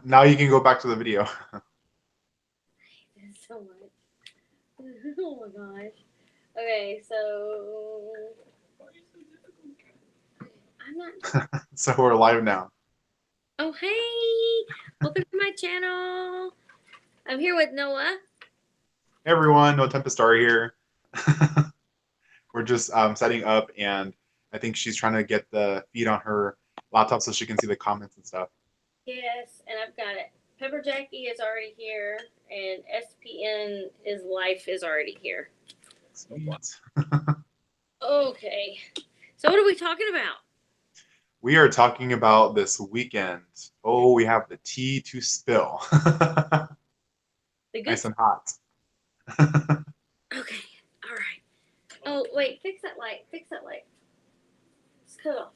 Now you can go back to the video. So much. Oh my gosh. Okay, so I'm not. So we're live now. Oh hey, welcome to my channel. I'm here with Noah. Hey everyone, no Tempestarii here. We're just setting up, and I think she's trying to get the feed on her laptop so she can see the comments and stuff. Yes, and I've got it. Pepper Jackie is already here, and SPN is life is already here. Sweet. Okay, so what are we talking about? We are talking about this weekend. Oh, we have the tea to spill. The good. Nice and hot. Okay, all right. Oh wait, fix that light. Fix that light. It's cut off.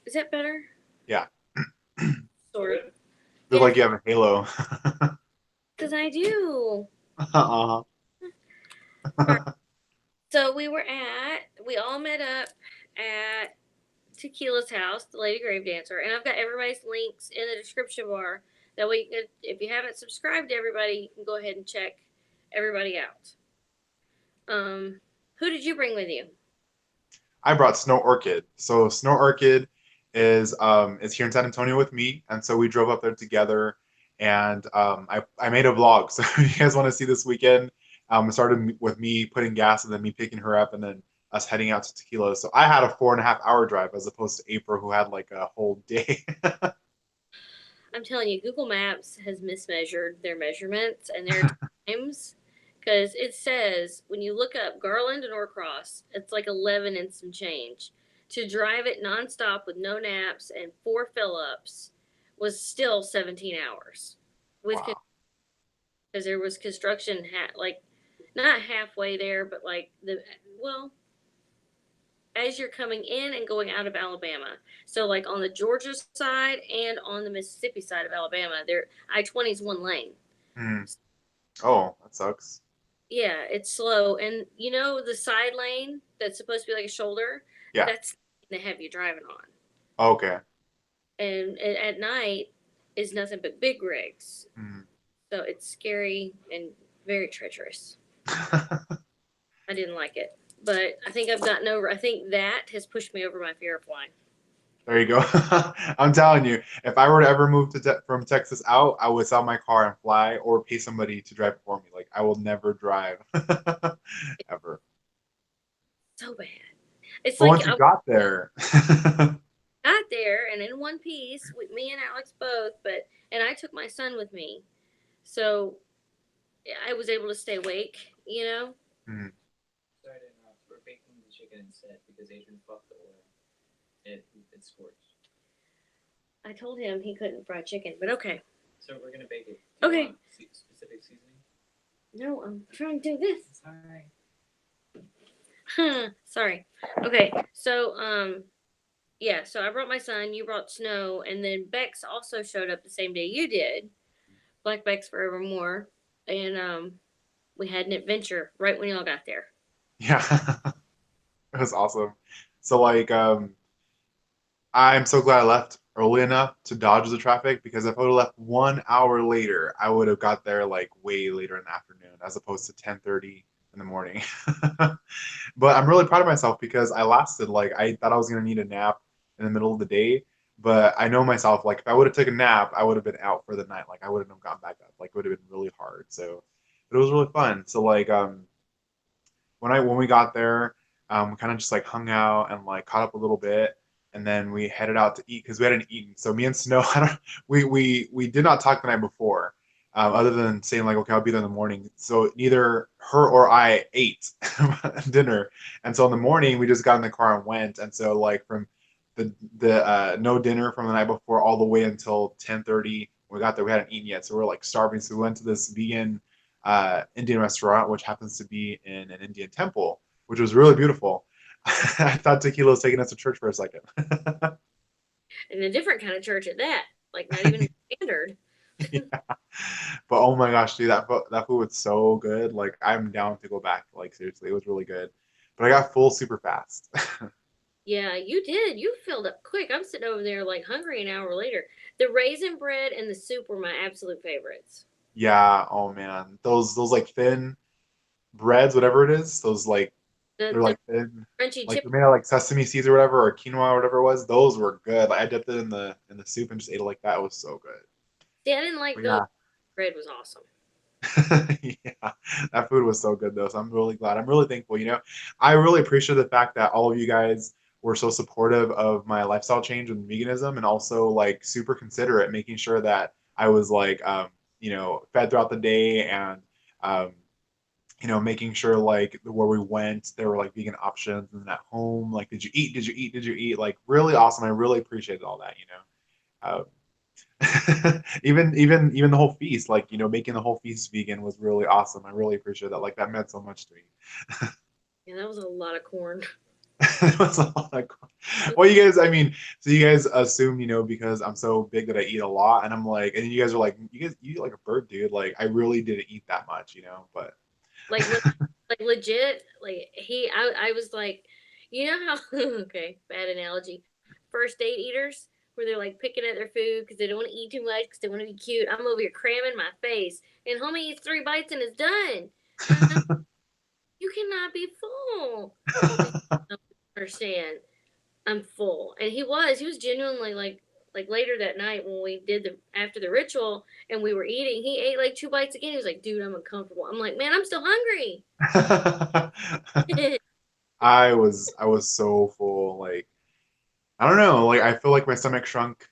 Is that better? Yeah. Sort of. Look Yes, like you have a halo. because I do. Uh-huh. All right. So we all met up at Tequila's house, the Lady Gravedancer, and I've got everybody's links in the description bar. That way, if you haven't subscribed to everybody, you can go ahead and check everybody out. Who did you bring with you? I brought Snow Orchid. So Snow Orchid is here in San Antonio with me, and so we drove up there together. And I made a vlog. So if you guys want to see this weekend, it started with me putting gas and then me picking her up, and then us heading out to Tequila. So I had a 4.5 hour drive as opposed to April, who had like a whole day. I'm telling you, Google Maps has mismeasured their measurements and their times because it says when you look up Garland and Norcross, it's like 11 and some change. To drive it nonstop with no naps and 4 fill-ups was still 17 hours with Wow. because there was construction like not halfway there, but like well as you're coming in and going out of Alabama. So like on the Georgia side and on the Mississippi side of Alabama, there I-20 is one lane. Hmm. Oh, that sucks. Yeah, it's slow. And you know the side lane that's supposed to be like a shoulder, Yeah. that's they have you driving on. Okay. And at night is nothing but big rigs. Hmm. So it's scary and very treacherous. I didn't like it. But I think I've gotten over I think that has pushed me over my fear of flying. There you go. I'm telling you, if I were to ever move from Texas out, I would sell my car and fly or pay somebody to drive it for me. Like I will never drive ever. So bad. It's But like once you I got there, got there and in one piece with me and Alex both, but and I took my son with me, so I was able to stay awake. You know. hmm, Sorry to interrupt. We're baking the chicken instead because Adrian fucked the oil. It scorched. I told him he couldn't fry chicken, but okay. So we're gonna bake it. Do you Okay. want specific seasoning? No, I'm trying to do this. Sorry. Sorry. Okay, so yeah, so I brought my son, you brought Snow, and then Bex also showed up the same day you did, BlackBexx Forevermore, and we had an adventure right when y'all got there. yeah, it was awesome. So like, I'm so glad I left early enough to dodge the traffic because if I would have left 1 hour later, I would have got there like way later in the afternoon as opposed to 10:30 in the morning. But I'm really proud of myself because I lasted. Like I thought I was gonna need a nap in the middle of the day, but I know myself. Like if I would have taken a nap, I would have been out for the night. Like I wouldn't have gotten back up. Like it would have been really hard. So, but it was really fun. So like when we got there, we kind of just like hung out and like caught up a little bit, and then we headed out to eat because we hadn't eaten. So me and Snow, I don't, we did not talk the night before, other than saying like, okay, I'll be there in the morning. So neither her or I ate dinner, and so in the morning we just got in the car and went. And so like from the no dinner from the night before all the way until 10:30, we got there, we hadn't eaten yet, so we are like starving. So we went to this vegan Indian restaurant, which happens to be in an Indian temple, which was really beautiful. I thought Tequila was taking us to church for a second. And a different kind of church at that, like not even standard. Yeah. But oh my gosh, dude, that food was so good. Like I'm down to go back. Like seriously, it was really good. But I got full super fast. Yeah, you did. You filled up quick. I'm sitting over there like hungry an hour later. The raisin bread and the soup were my absolute favorites. Yeah. Oh man, those like thin breads, whatever it is, those like they're The like thin, crunchy like chip. they're made out of like sesame seeds or whatever, or quinoa or whatever it was. Those were good. Like I dipped it in the soup and just ate it like that. It was so good. See, I didn't like But those. yeah. Bread was awesome. Yeah, that food was so good though. So I'm really glad. I'm really thankful. I really appreciate the fact that all of you guys were so supportive of my lifestyle change and veganism, and also like super considerate, making sure that I was like, fed throughout the day, and um, making sure like where we went, there were like vegan options, and at home, like, did you eat? Did you eat? Did you eat? Like, really awesome. I really appreciated all that. Even the whole feast, like making the whole feast vegan was really awesome. I really appreciate that. Like that meant so much to me. Yeah, that was a lot of corn. It was a lot of well, you guys, I mean, so you guys assume, because I'm so big that I eat a lot, and I'm like, and you guys are like, you guys eat like a bird, dude. Like I really didn't eat that much, but Like like legit. Like I was like, you know how? Okay, bad analogy. First date eaters, where they're like picking at their food because they don't want to eat too much because they want to be cute. I'm over here cramming my face, and homie eats 3 bites and is done. And I'm, you cannot be full. Homie, I don't understand. I'm full. And he was genuinely like later that night when we did the after the ritual and we were eating, he ate like 2 bites again. He was like, dude, I'm uncomfortable. I'm like, man, I'm still hungry. I was so full. Like I don't know. Like I feel like my stomach shrunk.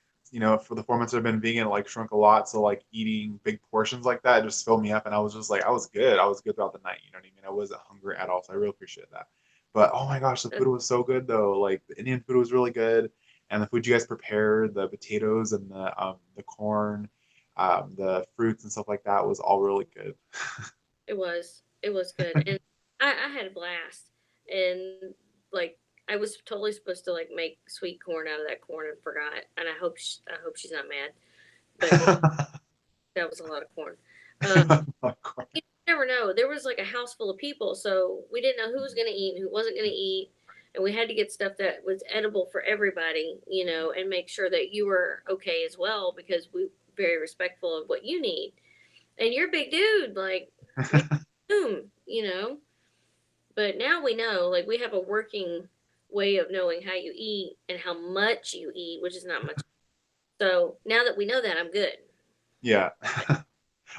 For the 4 months I've been vegan, it like shrunk a lot. So like eating big portions like that just filled me up, and I was just like, I was good. I was good throughout the night. You know what I mean? I wasn't hungry at all. So I really appreciate that. But oh my gosh, the food was so good though. Like the Indian food was really good, and the food you guys prepared, the potatoes and the corn, the fruits and stuff like that was all really good. It was good. And I had a blast. And like I was totally supposed to like make sweet corn out of that corn and forgot. And I hope she's not mad. But that was a lot of corn. Uh you never know. There was like a house full of people, so we didn't know who was going to eat and who wasn't going to eat. And we had to get stuff that was edible for everybody, and make sure that you were okay as well because we very respectful of what you need. And you're a big dude, like you boom. But now we know, like we have a working way of knowing how you eat and how much you eat, which is not much. So now that we know that, I'm good. Yeah.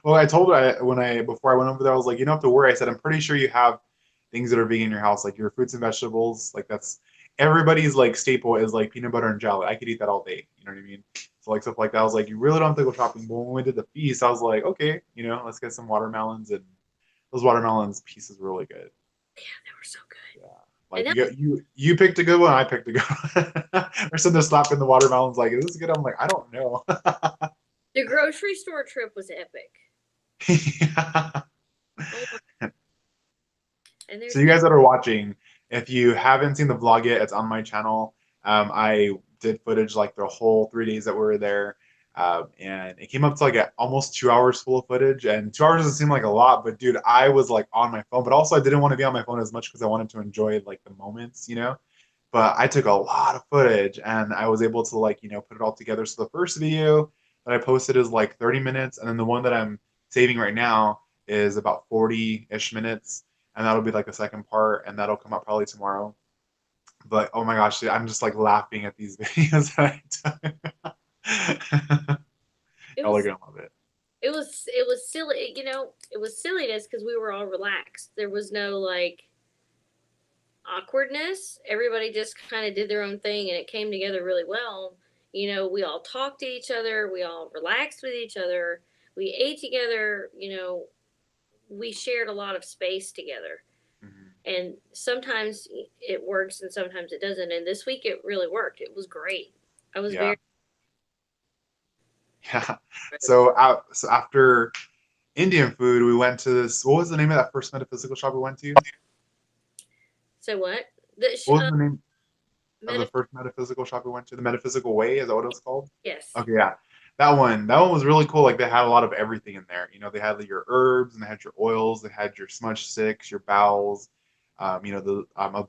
Well, I told her when I before I went over there, I was like, you don't have to worry. I said, I'm pretty sure you have things that are vegan in your house, like your fruits and vegetables. Like that's everybody's like staple is like peanut butter and jelly. I could eat that all day. You know what I mean? So like stuff like that. I was like, you really don't have to go shopping. But when we did the feast, I was like, okay, let's get some watermelons, and those watermelons pieces were really good. Yeah, they were so good. Yeah. And Like that you picked a good one, I picked a good one. Or sitting there slapping the watermelons like, is this good? I'm like, I don't know. the grocery store trip was epic. Yeah. Oh my, and So there's you still guys that are watching, if you haven't seen the vlog yet, it's on my channel. I did footage like the whole 3 days that we were there, and it came up to like almost 2 hours full of footage. And 2 hours doesn't seem like a lot, but dude, I was like on my phone, but also I didn't want to be on my phone as much because I wanted to enjoy like the moments. But I took a lot of footage, and I was able to like put it all together. So the first video that I posted is like 30 minutes, and then the one that I'm saving right now is about 40-ish minutes, and that'll be like the second part, and that'll come out probably tomorrow. But oh my gosh, dude, I'm just like laughing at these videos that I took. it Y'all are was gonna love it. it was silly, it was silliness because we were all relaxed. There was no like awkwardness. Everybody just kind of did their own thing and it came together really well. We all talked to each other, we all relaxed with each other, we ate together, we shared a lot of space together. Mhm. And sometimes it works and sometimes it doesn't. And this week it really worked. It was great. I was Yeah, very yeah. So after Indian food, we went to this. What was the name of that first metaphysical shop we went to? so what? The What was the name of the meta first metaphysical shop we went to? The Metaphysical Way, is that what it was called? yes. Okay, yeah. That one was really cool. Like they had a lot of everything in there. They had like, your herbs, and they had your oils, they had your smudge sticks, your bowels, a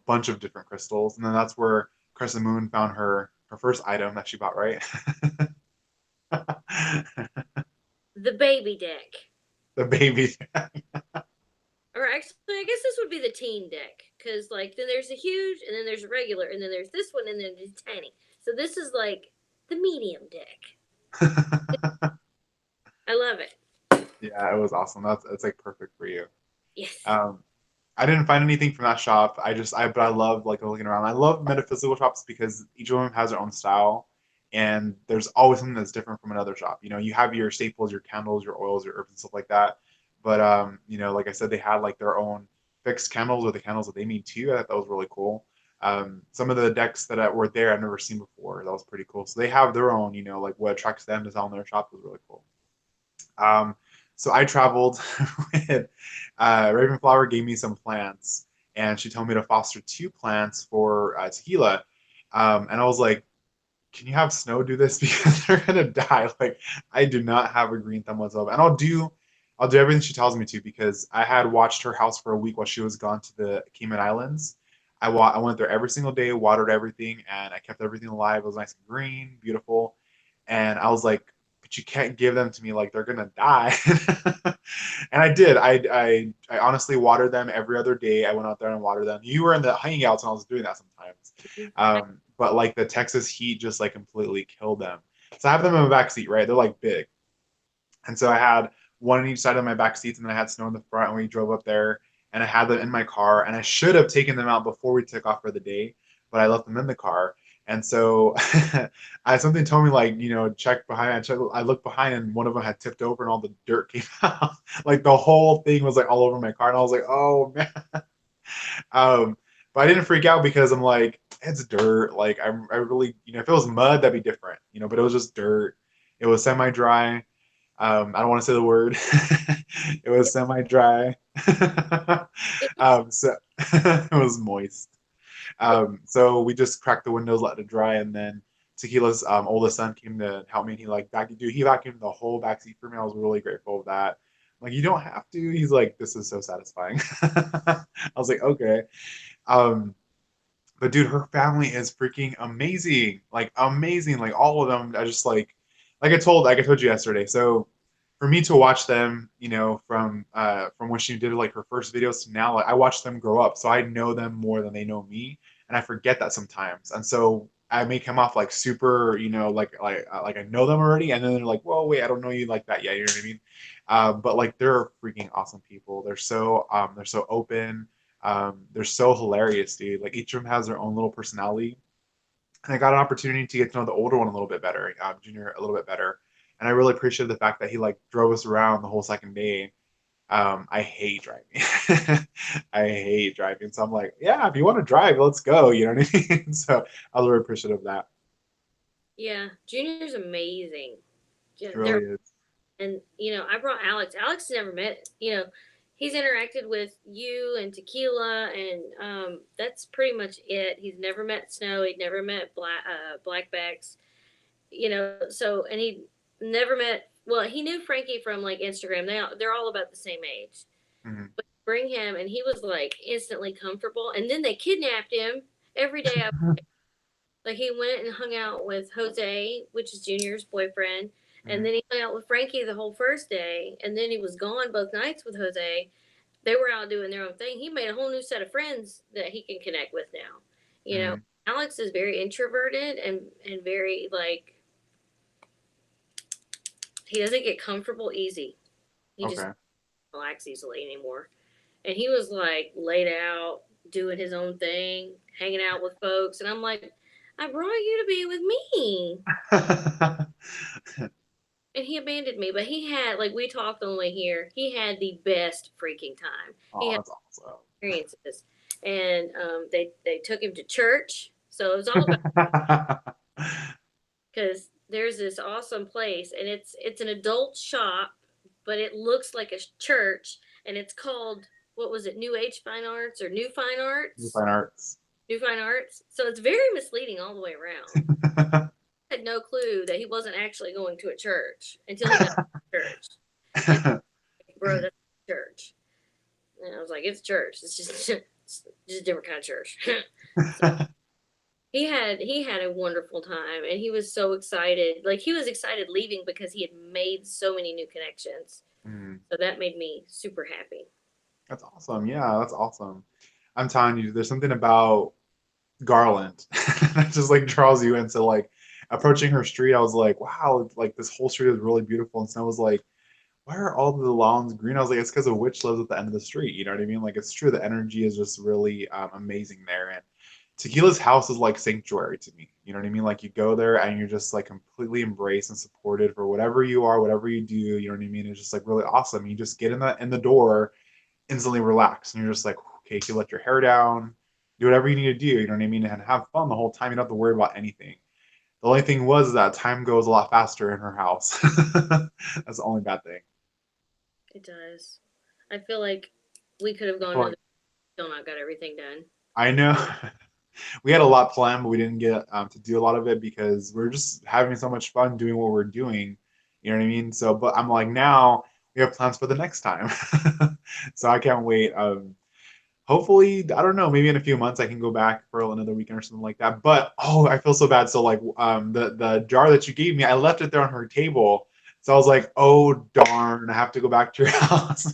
bunch of different crystals. And then that's where Crescent Moon found her first item that she bought, right? The baby deck. The baby. Or actually, I guess this would be the teen deck. Because, like, then there's a huge, and then there's a regular, and then there's this one, and then there's tiny. So this is like the medium deck. I love it. Yeah, it was awesome. That's like perfect for you. Yes. Um, I didn't find anything from that shop. But I love like looking around. I love metaphysical shops because each of them has their own style, and there's always something that's different from another shop. You know, you have your staples, your candles, your oils, your herbs, and stuff like that. But you know, like I said, they had like their own fixed candles or the candles that they made too. I thought that was really cool. Some of the decks were there I've never seen before. That was pretty cool. So they have their own, you know, like what attracts them to sell in their shop was really cool. Um, so I traveled with Ravenflower gave me some plants, and she told me to foster two plants for tequila. And I was like, "Can you have Snow do this because they're gonna die?" Like, I do not have a green thumb whatsoever, and I'll do everything she tells me to because I had watched her house for a week while she was gone to the Cayman Islands. I went there every single day, watered everything, and I kept everything alive. It was nice and green, beautiful. And I was like, but you can't give them to me like they're gonna die. And I did. I honestly watered them every other day. I went out there and watered them. You were in the hangouts and I was doing that sometimes. But like the Texas heat just like completely killed them. So I have them in the back seat, right? They're like big. And so I had one on each side of my back seats, and then I had Snow in the front, and we drove up there, and I had them in my car, and I should have taken them out before we took off for the day, but I left them in the car. And so something told me like, you know, check behind. I looked behind, and one of them had tipped over, and all the dirt came out. Like the whole thing was like all over my car, and I was like, oh man. Um, but I didn't freak out because I'm like, it's dirt. Like I really, you know, if it was mud, that'd be different, you know. But it was just dirt. It was semi-dry. I don't want to say the word. It was semi-dry. So it was moist. So we just cracked the windows, let it dry, and then Tequila's oldest son came to help me. And he like he vacuumed the whole backseat for me. I was really grateful of that. Like you don't have to. He's like, this is so satisfying. I was like, okay. Um, but dude, her family is freaking amazing. Like amazing. Like all of them. I just like I told you yesterday. So for me to watch them, you know, from when she did like her first videos to now, like I watch them grow up. So I know them more than they know me, and I forget that sometimes. And so I may come off like super, you know, like I know them already, and then they're like, "Whoa, wait, I don't know you like that yet." You know what I mean? But like they're freaking awesome people. They're so open. They're so hilarious, dude. Like each of them has their own little personality. And I got an opportunity to get to know the older one a little bit better, Junior a little bit better. And I really appreciated the fact that he like drove us around the whole second day. I hate driving. I hate driving. So I'm like, yeah, if you want to drive, let's go. You know what I mean? So I was very appreciative of that. Yeah. Junior's amazing. Yeah, It they're really is. and I brought Alex. Alex never met. He's interacted with you and Tequila, and that's pretty much it. He's never met Snow. He'd never met BlackBexx. So and he never met. Well, he knew Frankie from like Instagram. They're all about the same age. Mhm. But bring him, and he was like instantly comfortable. And then they kidnapped him every day. Like he went and hung out with Jose, which is Junior's boyfriend, and Mhm. then he hung out with Frankie the whole first day, and then he was gone both nights with Jose. They were out doing their own thing. He made a whole new set of friends that he can connect with now. You know, Mhm. Alex is very introverted and very like he doesn't get comfortable easy. He just Okay. relax easily anymore. And he was like laid out, doing his own thing, hanging out with folks, and I'm like, I brought you to be with me. And he abandoned me. But he had, like, we talked on the way here. He had the best freaking time. He Oh, had that's awesome. experiences, and they took him to church. So it was all about because there's this awesome place, and it's an adult shop, but it looks like a church, and it's called what was it? New Age Fine Arts or New Fine You Arts? fine arts. New Fine Arts. So it's very misleading all the way around. I had no clue that he wasn't actually going to a church until he got to church. And bro, that's church. And I was like, it's church. It's just a different kind of church. he had a wonderful time, and he was so excited. Like, he was excited leaving because he had made so many new connections. Mm, So that made me super happy. that's awesome. Yeah, that's awesome. I'm telling you, there's something about Garland that just like draws you into like approaching her street. I was like, wow, like this whole street is really beautiful. And so I was like, why are all the lawns green? I was like, it's because a witch lives at the end of the street. You know what I mean? Like, it's true. The energy is just really amazing there. And Tequila's house is like sanctuary to me. You know what I mean? Like, you go there and you're just like completely embraced and supported for whatever you are, whatever you do. You know what I mean? It's just like really awesome. You just get in the door, instantly relax, and you're just like, okay, you can let your hair down, do whatever you need to do. You know what I mean? And have fun the whole time. You don't have to worry about anything. The only thing was that time goes a lot faster in her house. That's the only bad thing. It does. I feel like we could have I gone feel another, like still not got everything done. I know we had a lot planned, but we didn't get to do a lot of it because we're just having so much fun doing what we're doing. You know what I mean? So, but I'm like, now we have plans for the next time. So I can't wait. Hopefully, I don't know, maybe in a few months I can go back for another weekend or something like that. But oh, I feel so bad. So like, the jar that you gave me, I left it there on her table. So I was like, oh darn, I have to go back to your house.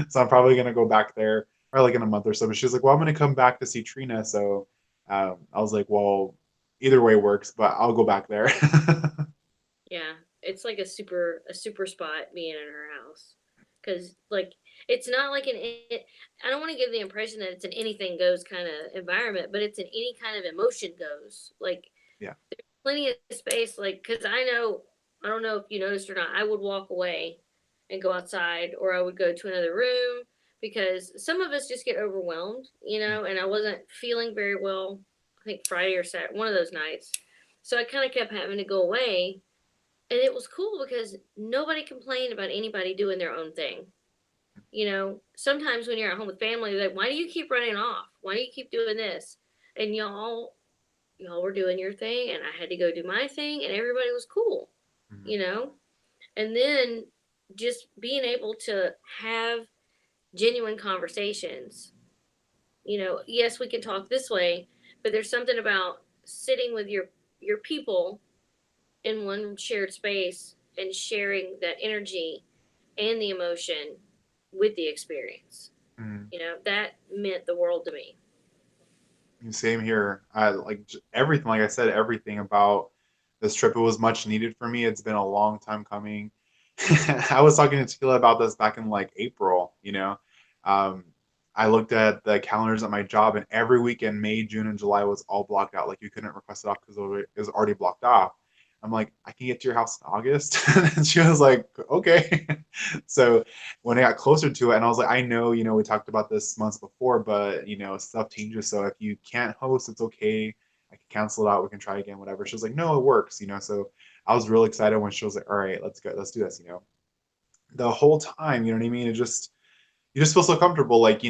So I'm probably gonna go back there or like in a month or so. But she's like, well, I'm gonna come back to see Trina. So I was like, well, either way works, but I'll go back there. Yeah, it's like a super spot being in her house, because like it's not like I don't want to give the impression that it's an anything goes kind of environment, but it's an any kind of emotion goes. Like, Yeah. plenty of space. Like, because I don't know if you noticed or not, I would walk away and go outside, or I would go to another room because some of us just get overwhelmed, and I wasn't feeling very well. I think Friday or Saturday, one of those nights. So I kind of kept having to go away, and it was cool because nobody complained about anybody doing their own thing. Sometimes when you're at home with family, they're like, why do you keep running off? Why do you keep doing this? And y'all were doing your thing, and I had to go do my thing, and everybody was cool, Mhm. you know? And then just being able to have genuine conversations. Yes, we can talk this way, but there's something about sitting with your people in one shared space and sharing that energy and the emotion with the experience. Mhm. That meant the world to me. Same here. I like everything. Like I said, everything about this trip. It was much needed for me. It's been a long time coming. I was talking to Tequila about this back in like April. Um, I looked at the calendars at my job, and every weekend, May, June, and July was all blocked out. Like, you couldn't request it off because it was already blocked off. I'm like, I can get to your house in August, and she was like, okay. So when I got closer to it, and I was like, I know, we talked about this months before, but stuff changes. So if you can't host, it's okay. I can cancel it out. We can try again, whatever. She was like, no, it works. So I was really excited when she was like, all right, let's go, let's do this. The whole time, you know what I mean? You just feel so comfortable, like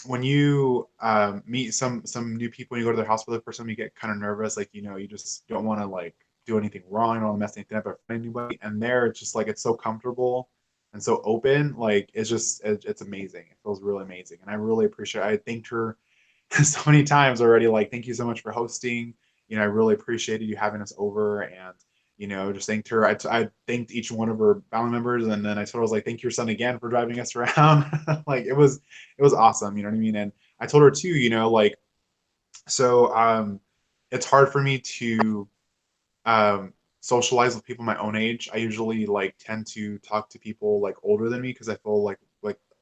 when you meet some new people and you go to their house for the first time, you get kind of nervous, like you just don't want to like do anything wrong, you don't want to mess anything up or offend anybody. And there, it's just like it's so comfortable and so open, like it's amazing. It feels really amazing, and I really appreciate it. I thanked her so many times already, like, thank you so much for hosting. I really appreciated you having us over, and just thanked her. I thanked each one of her family members, and then I told her, I was like, thank your son again for driving us around. Like, it was awesome. You know what I mean? And I told her too, like, so it's hard for me to socialize with people my own age. I usually like tend to talk to people like older than me because I feel like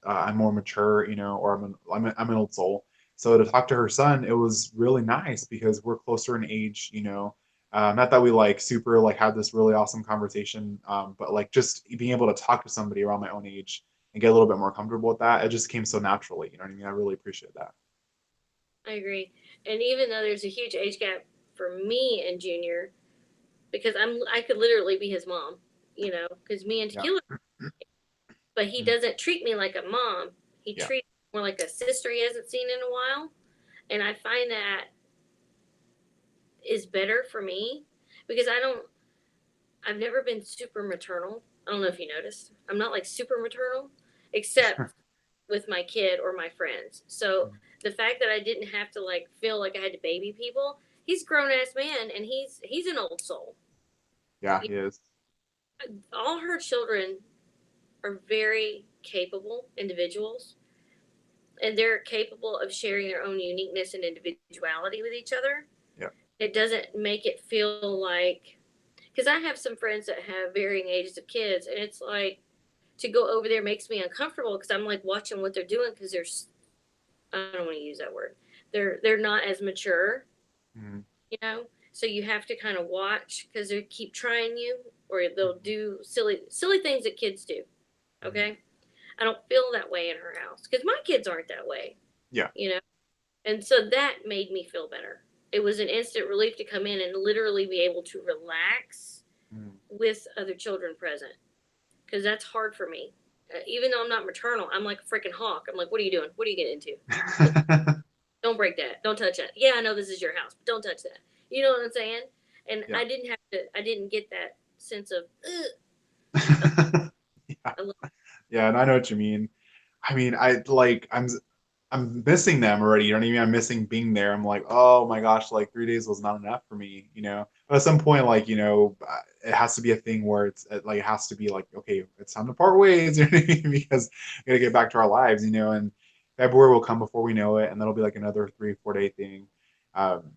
I'm more mature, or I'm an old soul. So to talk to her son, it was really nice because we're closer in age. Not that we like super like had this really awesome conversation, but like just being able to talk to somebody around my own age and get a little bit more comfortable with that, it just came so naturally. You know what I mean? I really appreciate that. I agree. And even though there's a huge age gap for me and Junior, because I could literally be his mom, because me and Yeah. Tequila, but he Mm. doesn't treat me like a mom. He Yeah. treats me more like a sister he hasn't seen in a while. And I find that is better for me because I've never been super maternal. I don't know if you noticed. I'm not like super maternal, except with my kid or my friends. So the fact that I didn't have to like feel like I had to baby people. He's a grown ass man, and he's an old soul. Yeah, he is. All her children are very capable individuals, and they're capable of sharing their own uniqueness and individuality with each other. Yeah. It doesn't make it feel like, because I have some friends that have varying ages of kids, and it's like to go over there makes me uncomfortable because I'm like watching what they're doing because they're, I don't want to use that word, they're not as mature, Mm-hmm. you know. So you have to kind of watch because they keep trying you, or they'll do silly things that kids do. Mm-hmm. Okay, I don't feel that way in her house because my kids aren't that way, Yeah. you know. And so that made me feel better. It was an instant relief to come in and literally be able to relax Mm-hmm. with other children present because that's hard for me. Even though I'm not maternal, I'm like a freaking hawk. I'm like, what are you doing? What are you getting into? Don't break that. Don't touch that. Yeah, I know this is your house, but don't touch that. You know what I'm saying? And Yeah. I didn't have to. I didn't get that sense of. Yeah. I love, Yeah, and I know what you mean. I mean, I like I'm missing them already. You know what I mean? I'm missing being there. I'm like, oh my gosh, like 3 days was not enough for me, you know. But at some point, like, it has to be a thing where it's like it has to be like, okay, it's time to part ways, you know what I mean? Because we gotta get back to our lives, you know. And February will come before we know it, and that'll be like another 3, 4 day thing. Um,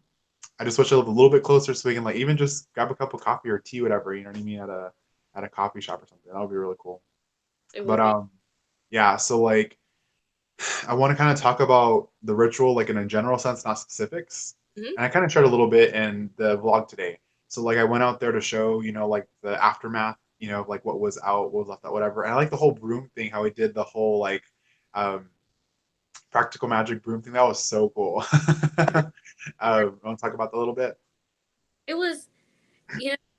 I just wish I lived a little bit closer so we can like even just grab a cup of coffee or tea, whatever, you know what I mean, at a coffee shop or something. That would be really cool. it But would be. yeah, so like I want to kind of talk about the ritual, like in a general sense, not specifics. Mm-hmm. And I kind of shared a little bit in the vlog today. So like I went out there to show, like the aftermath, like what was out, what was left out, whatever. And I like the whole broom thing, how he did the whole like um, practical magic broom thing. That was so cool. Want to talk about that a little bit? It was,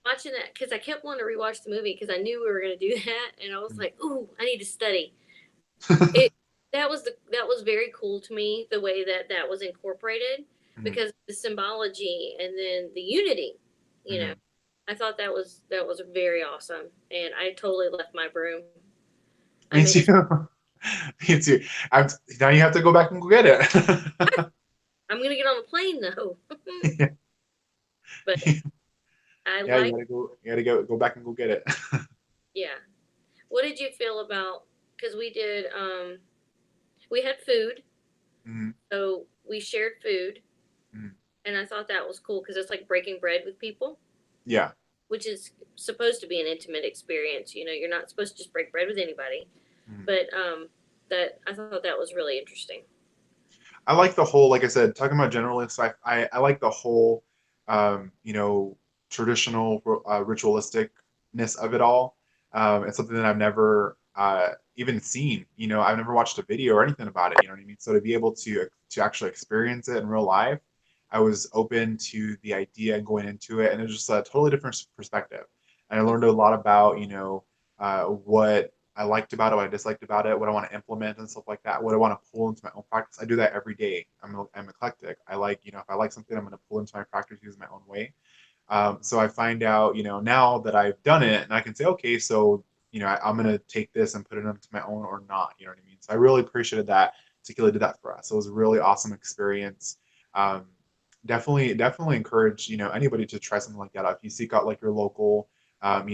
watching that because I kept wanting to rewatch the movie because I knew we were going to do that, and I was like, "Ooh, I need to study." It that was very cool to me the way that that was incorporated Mhm, because the symbology and then the unity, you know. mhm. I thought that was very awesome, and I totally left my broom. I Me made too. a. Me too. I'm, now you have to go back and go get it. I'm gonna get on the plane though, but I Yeah, you like. gotta go. You gotta go back and go get it. Yeah. What did you feel about? Because we did. We had food, Mhm, so we shared food, mhm. and I thought that was cool because it's like breaking bread with people, Yeah. which is supposed to be an intimate experience. You know, you're not supposed to just break bread with anybody, Mhm. but that I thought that was really interesting. I like the whole, like I said, talking about generalists. I like the whole, um, you know, traditional ritualisticness of it all. It's something that I've never even seen. I've never watched a video or anything about it. You know what I mean? So to be able to actually experience it in real life, I was open to the idea and going into it, and it was just a totally different perspective. And I learned a lot about, what I liked about it, what I disliked about it, what I want to implement and stuff like that, what I want to pull into my own practice. I do that every day. I'm eclectic. I like, if I like something, I'm going to pull into my practice using my own way. So I find out, now that I've done it and I can say, okay, so, I'm going to take this and put it into my own or not. You know what I mean? So I really appreciated that Tequila did that for us. It was a really awesome experience. Um, definitely encourage, anybody to try something like that out. If you seek out like your local, not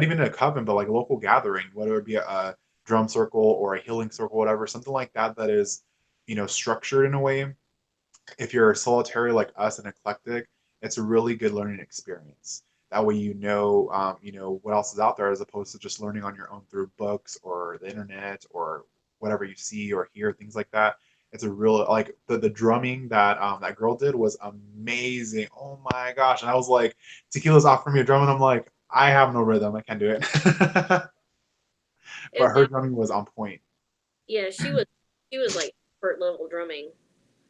even a coven, but like a local gathering, whether it be a drum circle or a healing circle, whatever, something like that that is, structured in a way. If you're solitary like us and eclectic, it's a really good learning experience. That way, what else is out there as opposed to just learning on your own through books or the internet or whatever you see or hear, things like that. It's a real like the drumming that that girl did was amazing. Oh my gosh! And I was like, Tequila's offering me a drum, and I'm like, I have no rhythm, I can't do it. But And her that, drumming was on point. yeah, she was like expert level drumming,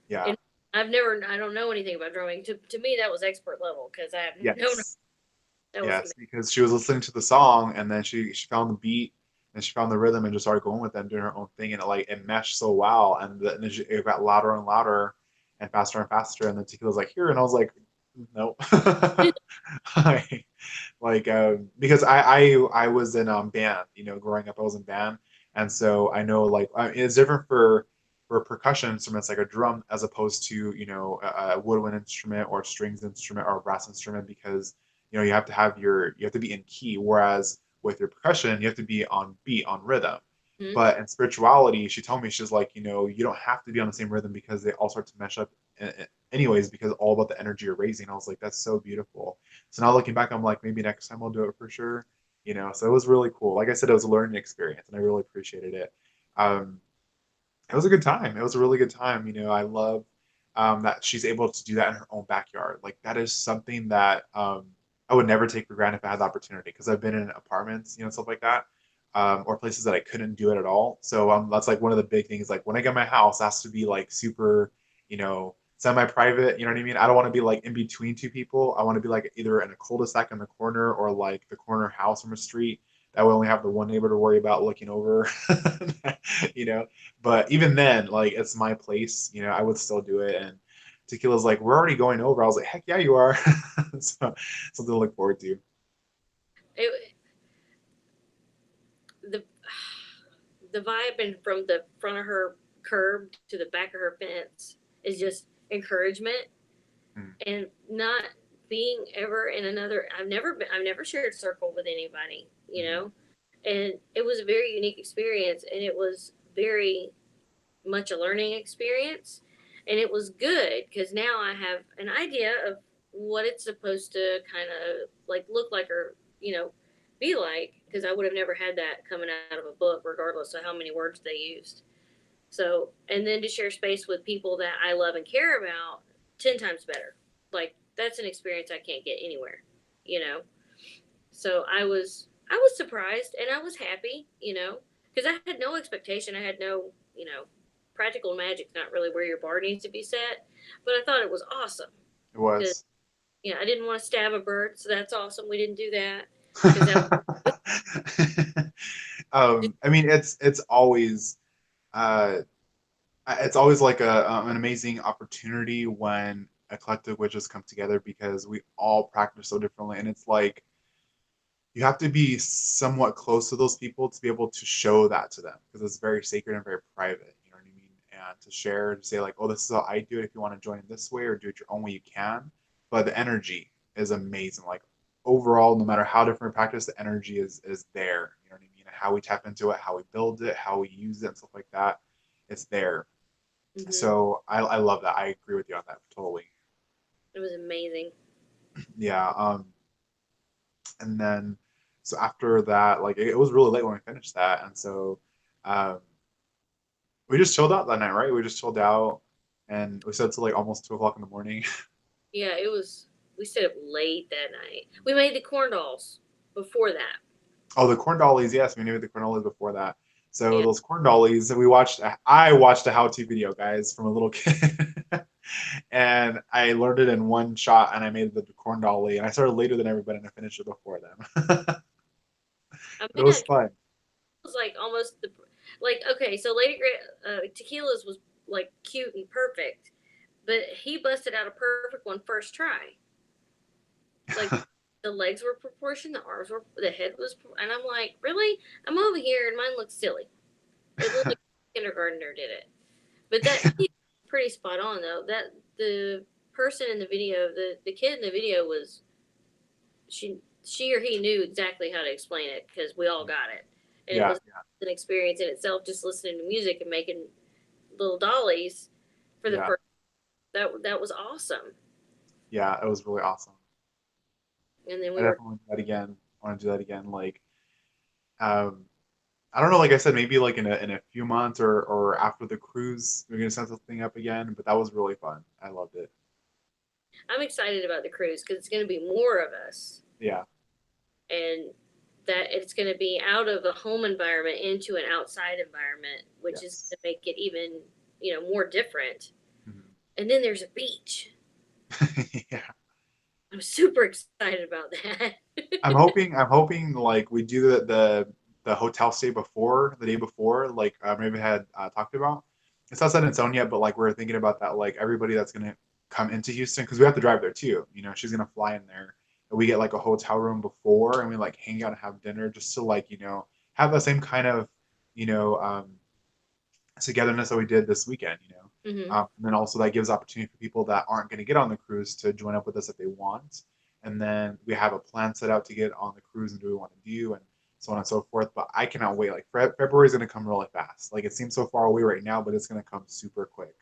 Yeah. and I don't know anything about drumming. To me, that was expert level because I have no. Yes. That was Yes, amazing. because she was listening to the song and then she found the beat and she found the rhythm and just started going with them, doing her own thing, and it meshed so well. And then it got louder and louder and faster. And then Tequila's like here, and I was like, nope. I, because I was in band, growing up I was in band, and so I know like it's different for where a percussion instrument's like a drum as opposed to, you know, a woodwind instrument or a strings instrument or a brass instrument because, you know, you have to be in key. Whereas with your percussion, you have to be on beat, on rhythm. Hmm. But in spirituality, she told me, she's like, you know, you don't have to be on the same rhythm because they all start to mesh up anyways, because all about the energy you're raising. I was like, that's so beautiful. So now looking back, I'm like, maybe next time I'll do it for sure. You know, so it was really cool. Like I said, it was a learning experience and I really appreciated it. Um, it was a good time. It was a really good time. You know, I love that she's able to do that in her own backyard. Like that is something that I would never take for granted if I had the opportunity because I've been in apartments, you know, stuff like that, or places that I couldn't do it at all. So that's like one of the big things. Like when I get my house, it has to be like super, you know, semi-private. You know what I mean? I don't want to be like in between two people. I want to be like either in a cul-de-sac in the corner or like the corner house from a street. That way, I only have the one neighbor to worry about looking over. You know, but even then, like it's my place, you know, I would still do it. And Tequila's like, we're already going over. I was like, heck yeah, you are. So something to look forward to. It, the the vibe and from the front of her curb to the back of her fence is just encouragement Mm. and not being ever in another. I've never shared circle with anybody, you Mm. know, and it was a very unique experience, and it was very much a learning experience, and it was good because now I have an idea of what it's supposed to kind of like look like or be like because I would have never had that coming out of a book regardless of how many words they used. So, and then to share space with people that I love and care about 10 times better. Like that's an experience I can't get anywhere, you know. So I was surprised and I was happy, because I had no expectation. I had no, practical magic's not really where your bar needs to be set, but I thought it was awesome It because was. I didn't want to stab a bird, so that's awesome. We didn't do that because that was I mean, uh, it's always like an amazing opportunity when eclectic witches come together because we all practice so differently, and it's like you have to be somewhat close to those people to be able to show that to them because it's very sacred and very private. You know what I mean? And to share, to say like, oh, this is how I do it. If you want to join this way or do it your own way, you can. But the energy is amazing. Like overall, no matter how different we practice, the energy is there. You know what I mean? And how we tap into it, how we build it, how we use it, and stuff like that. It's there. hmm So I love that. I agree with you on that totally. it was amazing. Yeah. And then so after that, like it was really late when we finished that, and so um, we just chilled out that night, right? We just chilled out, and we stayed till like almost 2 o'clock in the morning. Yeah, it was. We stayed up late that night. We made the corn dolls before that. Oh, the corn dollies, yes, we knew the corn dollies before that. So Yeah, those corn dollies, we watched. I watched a how-to video, guys, from a little kid, and I learned it in one shot, and I made the corn dolly, and I started later than everybody, and I finished it before them. I It was meant fun. was like almost like okay, so Tequila's was like cute and perfect, but he busted out a perfect one first try. Like the legs were proportioned, the head was, and I'm like, really? I'm over here and mine looks silly. It looked like a kindergartner did it, but that he's pretty spot on though. That the person in the video, the kid in the video was she or he knew exactly how to explain it because we all got it, and it Yeah, was an experience in itself just listening to music and making little dollies for the yeah, first. That was awesome. yeah. It was really awesome. And then I we were definitely want to do that again. I want to do that again. Like, um, I don't know. Like I said, maybe like in a few months or after the cruise, we're gonna set something up again. But that was really fun. I loved it. I'm excited about the cruise because it's going to be more of us, Yeah. and that it's going to be out of a home environment into an outside environment, which is Yes. going to make it even more different. Mhm. And then there's a beach. Yeah. I'm super excited about that. I'm hoping. I'm hoping like we do the hotel stay before the day before, like maybe had talked about. It's not set in stone yet, but like we're thinking about that. Like everybody that's gonna come into Houston because we have to drive there too. You know, she's gonna fly in there. And we get like a hotel room before, and we like hang out and have dinner just to like have the same kind of you know togetherness that we did this weekend, you know. And then also that gives opportunity for people that aren't going to get on the cruise to join up with us if they want. And then we have a plan set out to get on the cruise and do what we want to do and so on and so forth. But I cannot wait. Like February is going to come really fast. Like it seems so far away right now, but it's going to come super quick.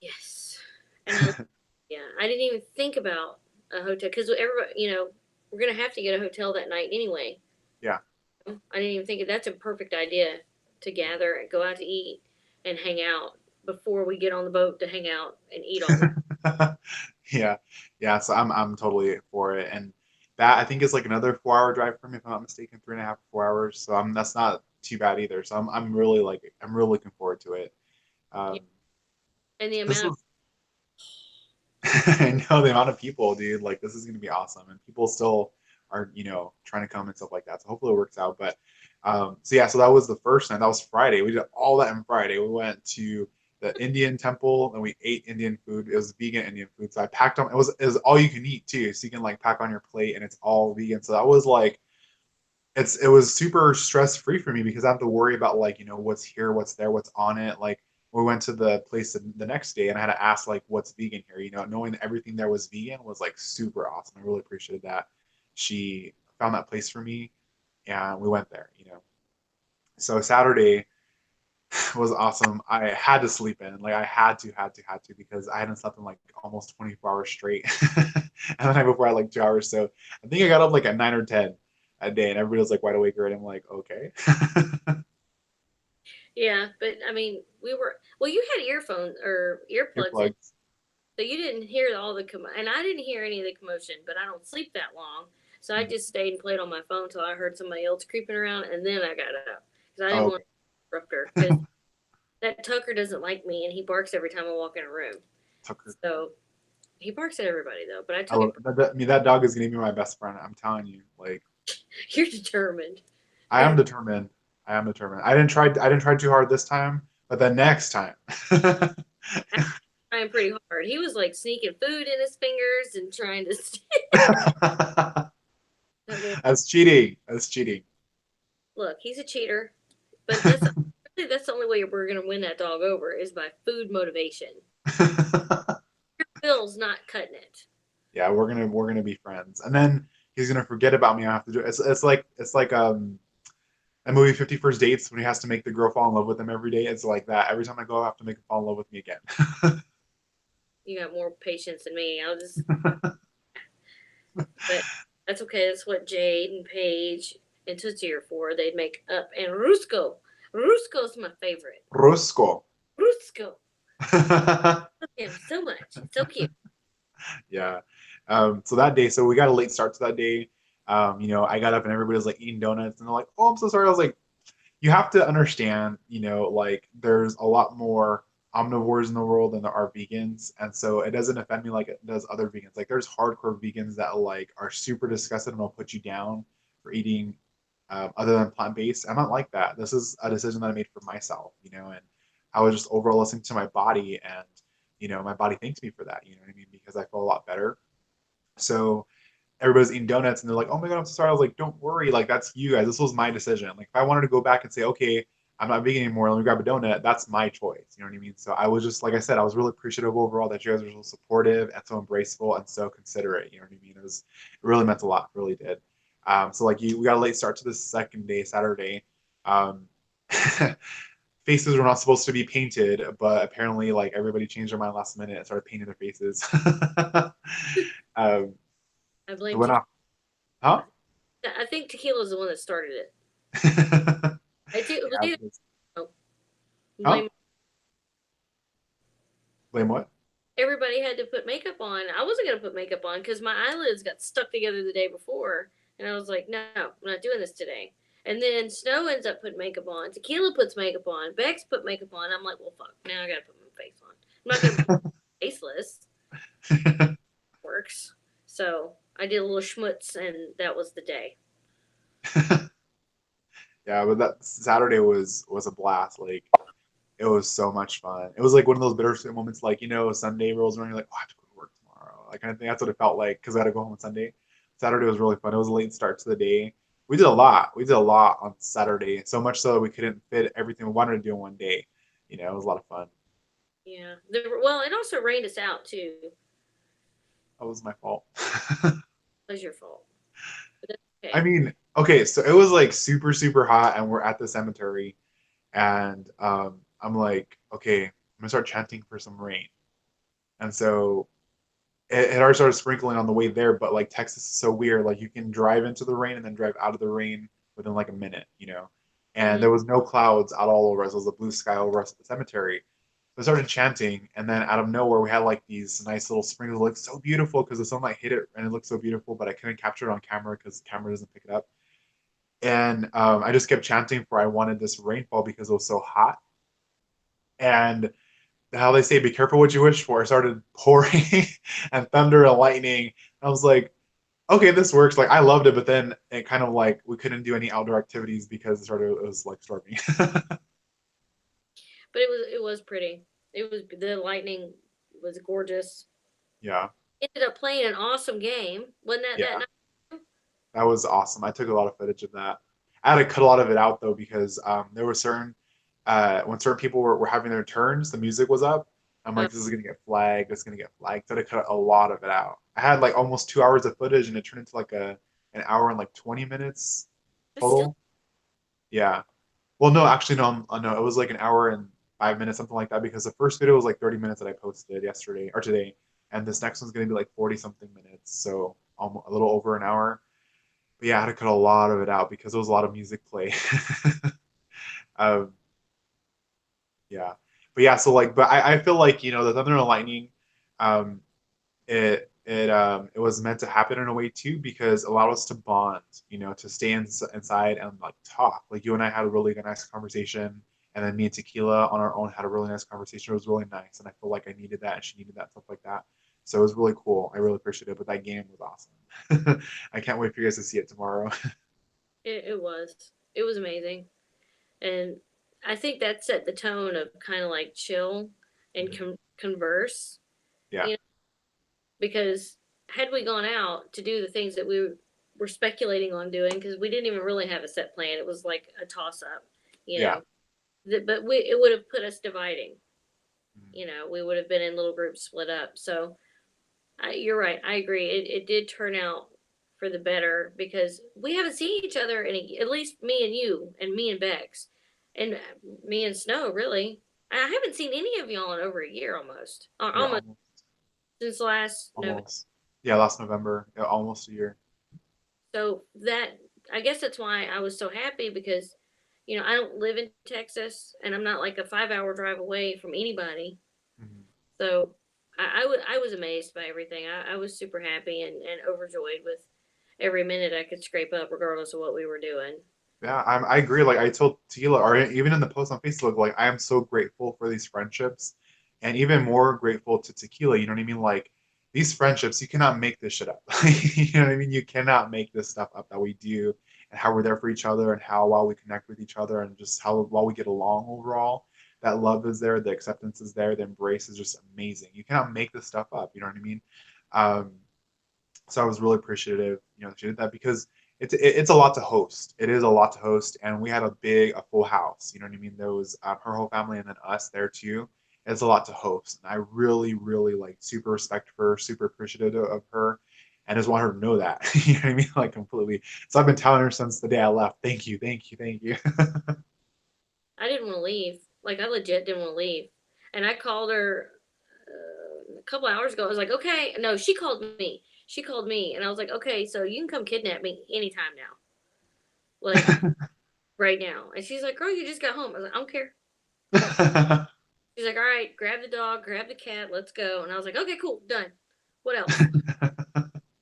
Yes. And yeah, I didn't even think about a hotel because everybody, you know, we're gonna have to get a hotel that night anyway. Yeah. I didn't even think that's a perfect idea to gather and go out to eat and hang out before we get on the boat to hang out and eat all the. Yeah. Yeah. So I'm totally for it. And that I think is like another 4 hour drive for me, if I'm not mistaken, 3.5, 4 hours. So that's not too bad either. So I'm really like, I'm really looking forward to it. Yeah. Um, And the this amount of was, I know the amount of people, dude, like this is going to be awesome. And people still are, you know, trying to come and stuff like that. So hopefully it works out. But so yeah, so that was the first night. That was Friday. We did all that on Friday. We went to the Indian temple and we ate Indian food. It was vegan Indian food. So I packed on, it was all you can eat too. So you can like pack on your plate and it's all vegan. So that was like, it was super stress free for me because I have to worry about like, you know, what's here, what's there, what's on it. Like we went to the place the next day and I had to ask like what's vegan here, you know, knowing that everything there was vegan was like super awesome. I really appreciated that she found that place for me and we went there, you know. So Saturday was awesome. I had to sleep in, like I had to because I hadn't slept in like almost 24 hours straight. And the night before I had like 2 hours. So I think I got up like at 9 or 10 a day, and everybody was like wide awake already. I'm like, okay. yeah, but I mean, we were well. You had earphones or earplugs in, Earplugs. so you didn't hear all the and I didn't hear any of the commotion. But I don't sleep that long, so I just stayed and played on my phone until I heard somebody else creeping around, and then I got up because I didn't Oh, want to interrupt her because that Tucker doesn't like me and he barks every time I walk in a room. Tucker. So he barks at everybody though. But I I took love it. I mean, that dog is gonna be my best friend. I'm telling you. Like, You're determined. I am determined. I am determined. I didn't try too hard this time, but the next time. I trying pretty hard. He was like sneaking food in his fingers and trying to. That's cheating. That's cheating. Look, he's a cheater, but that's the only way we're gonna win that dog over is by food motivation. Bill's not cutting it. Yeah, we're gonna be friends, and then he's gonna forget about me. I have to do it. It's like that movie 50 First Dates when he has to make the girl fall in love with him every day. It's like that. Every time I go, I have to make him fall in love with me again. You got more patience than me. I'll just, but that's okay. That's what Jade and Paige and Tootsie are for. They'd make up. And Rusco. Rusco's my favorite. Roscoe. Rusco. Love him so much. So cute. Yeah. So that day, so we got a late start to that day. You know, I got up and everybody was like eating donuts, and they're like, "Oh, I'm so sorry." I was like, "You have to understand, you know, like there's a lot more omnivores in the world than there are vegans, and so it doesn't offend me like it does other vegans. Like there's hardcore vegans that like are super disgusted and will put you down for eating other than plant-based. I'm not like that. This is a decision that I made for myself, you know, and I was just overall listening to my body, and you know, my body thanks me for that. You know what I mean? Because I feel a lot better. So everybody's eating donuts and they're like, "Oh my god, I'm so sorry." I was like, "Don't worry, like that's you guys. This was my decision. Like if I wanted to go back and say, okay, I'm not vegan anymore, let me grab a donut, that's my choice." You know what I mean? So I was just like I said, I was really appreciative overall that you guys were so supportive and so embraceful and so considerate. You know what I mean? It really meant a lot. It really did. So like we got a late start to the second day, Saturday. Um, faces were not supposed to be painted, but apparently like everybody changed their mind last minute and started painting their faces. um, I it blame went tequila. off. Huh? I think tequila's the one that started it. I think it was Yeah, either. Oh, huh? blame Blame what? everybody had to put makeup on. I wasn't gonna put makeup on because my eyelids got stuck together the day before, and I was like, no, I'm not doing this today. And then Snow ends up putting makeup on. Tequila puts makeup on. Bex put makeup on. I'm like, well, fuck. Now I gotta put my face on. I'm not gonna be faceless. Works. So I did a little schmutz, and that was the day. Yeah, but that Saturday was a blast. Like it was so much fun. It was like one of those bittersweet moments, like you know, Sunday rolls around, you're like, oh, I have to go to work tomorrow. Like kind of thing. That's what it felt like because I had to go home on Sunday. Saturday was really fun. It was a late start to the day. We did a lot. We did a lot on Saturday, so much so that we couldn't fit everything we wanted to do in one day. You know, it was a lot of fun. Yeah. Well, it also rained us out too. It That was my fault. was your fault. But that's I okay. mean, okay, so it was like super, super hot, and we're at the cemetery, and I'm like, okay, I'm gonna start chanting for some rain. And so it already started sprinkling on the way there, but like Texas is so weird. Like you can drive into the rain and then drive out of the rain within like a minute, you know. And Hmm. there was no clouds at all over us. It was a blue sky over us at the cemetery. So I started chanting, and then out of nowhere, we had like these nice little sprinkles. It looked so beautiful because the sunlight hit it, and it looked so beautiful. But I couldn't capture it on camera because the camera doesn't pick it up. And I just kept chanting for I wanted this rainfall because it was so hot. And how they say, be careful what you wish for. It started pouring and thunder and lightning. I was like, okay, this works. Like I loved it, but then it kind of like we couldn't do any outdoor activities because it was like stormy. But it was pretty. It was the lightning was gorgeous. Yeah, Ended up playing an awesome game. Wasn't that yeah, night? that was awesome. I took a lot of footage of that. I had to cut a lot of it out though because there were certain when certain people were having their turns, the music was up. I'm like, this is gonna get flagged. This is gonna get flagged. So I had to cut a lot of it out. I had like almost 2 hours of footage, and it turned into like an hour and like 20 minutes It's still total. Yeah. Well, no, actually, no, no. It was like an hour and 5 minutes, something like that, because the first video was like 30 minutes that I posted yesterday or today, and this next one's gonna be like 40 something minutes, so almost a little over an hour. But yeah, I had to cut a lot of it out because there was a lot of music play. um, yeah, but yeah, so like, but I feel like the thunder and lightning, um, it was meant to happen in a way too because it allowed us to bond, to stay inside and like talk. Like you and I had a really nice conversation, and then me and Tequila on our own had a really nice conversation. It was really nice, and I feel like I needed that, and she needed that, stuff like that. So it was really cool. I really appreciate it. But that game was awesome. I can't wait for you guys to see it tomorrow. it was. It was amazing. And I think that set the tone of kind of like chill and converse, Yeah, you know, because had we gone out to do the things that we were speculating on doing, because we didn't even really have a set plan, it was like a toss up, you yeah. know, but it would have put us dividing, we would have been in little groups split up. So you're right. I agree. It did turn out for the better because we haven't seen each other at least me and you and me and Bex and me and Snow really. I haven't seen any of y'all in over a year almost, or Yeah, almost since last November. almost. Yeah, last November, yeah, almost a year. So that I guess that's why I was so happy because I don't live in Texas and I'm not like a 5 hour drive away from anybody. Mhm. So I was amazed by everything. I was super happy and overjoyed with every minute I could scrape up, regardless of what we were doing. Yeah, I agree. Like I told Tila, or even in the post on Facebook, like I am so grateful for these friendships, and even more grateful to Tequila. You know what I mean? Like these friendships, you cannot make this shit up. You know what I mean? You cannot make this stuff up that we do, and how we're there for each other, and how well we connect with each other, and just how well we get along overall. That love is there, the acceptance is there, the embrace is just amazing. You cannot make this stuff up. You know what I mean? Um, so I was really appreciative, that she did that because it's a lot to host. It is a lot to host, and we had a full house. You know what I mean? There was her whole family and then us there too. It's a lot to host, and I really, really like super respect her, super appreciative of her, and just want her to know that. You know what I mean? Like completely. So I've been telling her since the day I left. Thank you, thank you, thank you. I didn't want to leave. Like I legit didn't want to leave, and I called her a couple hours ago. I was like, okay, no, she called me. She called me, and I was like, okay, so you can come kidnap me anytime now, like right now. And she's like, girl, you just got home. I was like, I don't care. She's like, all right, grab the dog, grab the cat, let's go. And I was like, okay, cool, done. What else?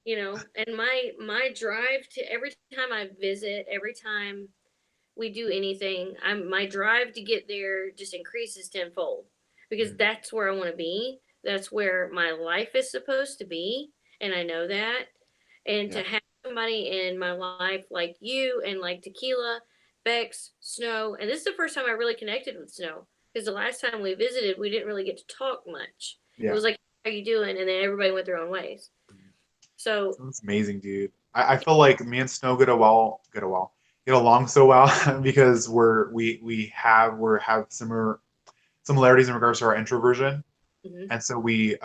And my drive to every time I visit, every time we do anything, my drive to get there just increases tenfold because that's where I want to be. That's where my life is supposed to be, and I know that. And Yeah, to have somebody in my life like you and like Tequila, Bex, Snow, and this is the first time I really connected with Snow because the last time we visited, we didn't really get to talk much. It yeah. was like, "How you doing?" And then everybody went their own ways. So That's amazing, dude. I feel like me and Snow get along so well because we have similar similarities in regards to our introversion, Hmm. and so we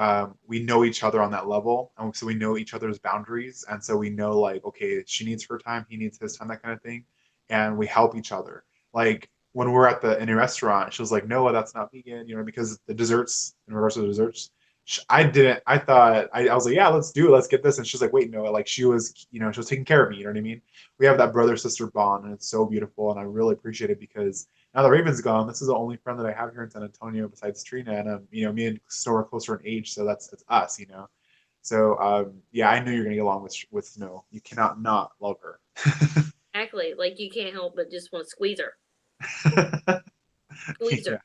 know each other on that level, and so we know each other's boundaries, and so we know like, okay, she needs her time, he needs his time, that kind of thing, and we help each other. Like when we're at the in a restaurant, she was like, no, that's not vegan, because the desserts, in regards to the desserts, I didn't. I thought I was like, yeah, let's do it, let's get this, and she's like, wait, no, like she was taking care of me. You know what I mean? We have that brother sister bond, and it's so beautiful, and I really appreciate it because now that Raven's gone, this is the only friend that I have here in San Antonio besides Trina, and me and Snow are closer in age, so it's us. So yeah, I knew you're gonna get along with Snow. You cannot not love her. Exactly. Like you can't help but just want to squeeze Yeah. her.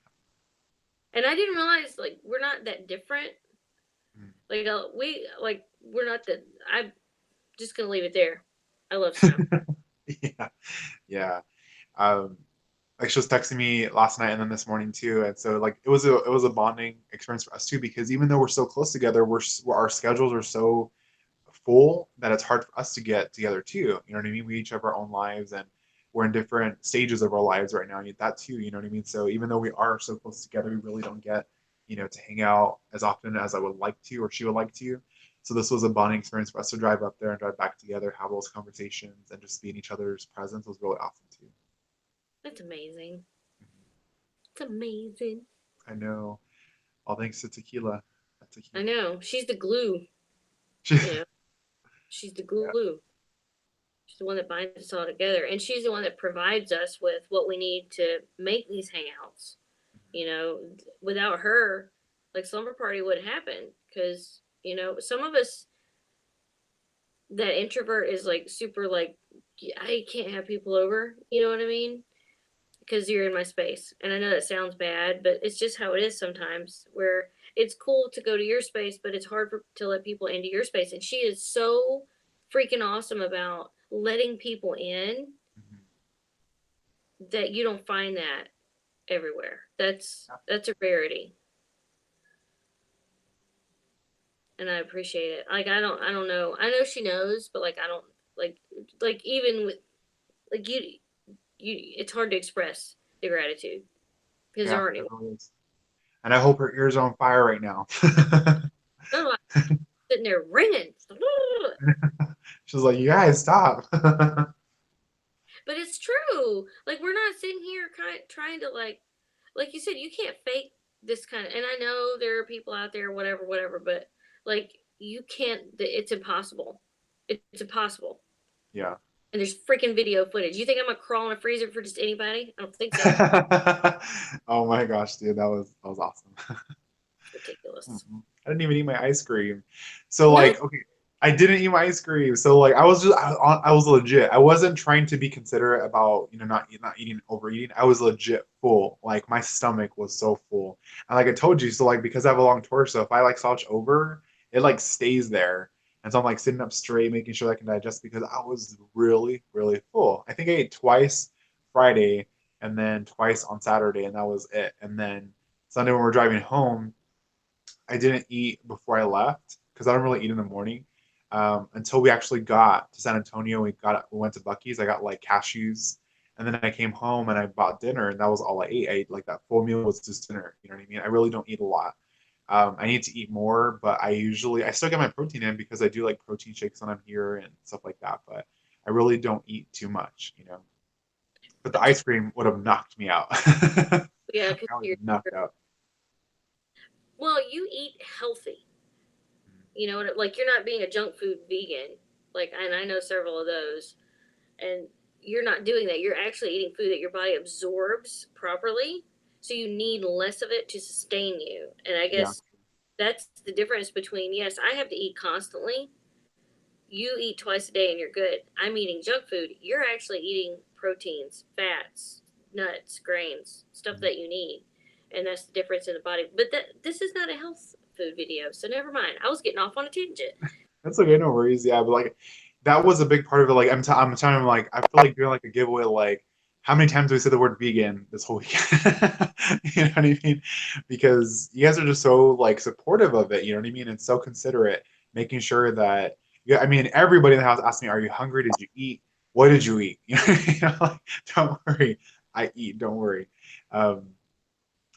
And I didn't realize like we're not that different. Like we're not that. I'm just gonna leave it there. I love Snow. Yeah, yeah. Um, like she was texting me last night and then this morning too, and so like it was a bonding experience for us too because even though we're so close together, our schedules are so full that it's hard for us to get together too. You know what I mean? We each have our own lives and we're in different stages of our lives right now. And that too, you know what I mean? So even though we are so close together, we really don't get, to hang out as often as I would like to or she would like to. So this was a bonding experience for us to drive up there and drive back together, have those conversations, and just be in each other's presence was really awesome too. That's amazing. It's amazing. I know. All thanks to tequila. I Tequila. know. She's the glue. You know, she's the Yeah. glue. She's the one that binds us all together, and she's the one that provides us with what we need to make these hangouts. Without her, like slumber party wouldn't happen because some of us that introvert is like super like I can't have people over. You know what I mean? Because you're in my space, and I know that sounds bad, but it's just how it is sometimes. Where it's cool to go to your space, but it's hard to let people into your space. And she is so freaking awesome about letting people in Mhm. that you don't find that everywhere. That's Yeah. that's a rarity, and I appreciate it. Like I don't know. I know she knows, but like I don't like like even with like it's hard to express the gratitude because there Yeah, aren't it any. really is. And I hope her ears are on fire right now. I'm like sitting there ringing, She's like, you guys stop. but it's true. Like we're not sitting here trying to like you said, you can't fake this kind of. And I know there are people out there, whatever, whatever, but like you can't. It's impossible. It's impossible. Yeah. And there's freaking video footage. You think I'm gonna crawl in a freezer for just anybody? I don't think so. Oh my gosh, dude, that was awesome. It's ridiculous. Mhm. I didn't even eat my ice cream. So No, like, okay, I didn't eat my ice cream. So like, I was legit. I wasn't trying to be considerate about not eating overeating. I was legit full. Like my stomach was so full. And like I told you, so like because I have a long torso, if I like slouch over, it like stays there. And so I'm like sitting up straight, making sure I can digest because I was really, really full. I think I ate twice Friday and then twice on Saturday, and that was it. And then Sunday when we're driving home, I didn't eat before I left because I don't really eat in the morning until we actually got to San Antonio. We went to Bucky's. I got like cashews, and then I came home and I bought dinner, and that was all I ate. I ate like that full meal was just dinner. You know what I mean? I really don't eat a lot. I need to eat more, but I still get my protein in because I do like protein shakes when I'm here and stuff like that. But I really don't eat too much. But the ice cream would have knocked me out. I yeah, because was you're knocked out. well, you eat healthy. Like you're not being a junk food vegan. Like, and I know several of those, and you're not doing that. You're actually eating food that your body absorbs properly, so you need less of it to sustain you. And I Yeah. guess that's the difference between yes, I have to eat constantly. You eat twice a day and you're good. I'm eating junk food. You're actually eating proteins, fats, nuts, grains, stuff that you need. And that's the difference in the body. But this is not a health food video, so never mind. I was getting off on a tangent. That's okay, no worries. Yeah, but like that was a big part of it. Like I'm telling him like I feel like doing like a giveaway like how many times do we say the word vegan this whole week? You know what I mean? Because you guys are just so like supportive of it, you know what I mean? And so considerate, making sure that yeah, I mean everybody in the house asked me, are you hungry? Did you eat? What did you eat? Like, don't worry. I eat, don't worry. Um,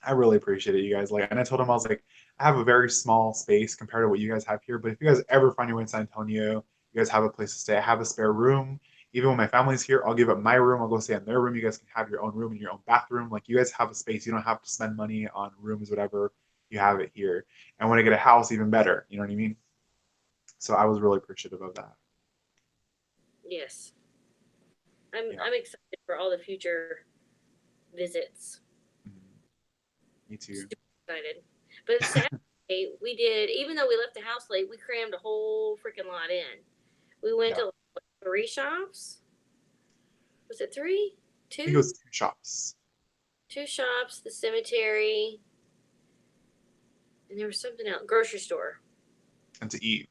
I really appreciate it, you guys. Like, and I told him I was like, I have a very small space compared to what you guys have here. But if you guys ever find your way in San Antonio, you guys have a place to stay. I have a spare room. Even when my family's here, I'll give up my room. I'll go stay in their room. You guys can have your own room and your own bathroom. Like, you guys have a space. You don't have to spend money on rooms, whatever. You have it here. And when I get a house, even better. You know what I mean? So I was really appreciative of that. Yes. I'm Yeah. I'm excited for all the future visits. Mhm. Me too. Super excited. But Saturday we did, even though we left the house late, we crammed a whole freaking lot in. We went Yeah. to like, 3 shops. Was it three? I think it Two? was 2 shops. 2 shops, the cemetery, and there was something else. Grocery store. And to eat.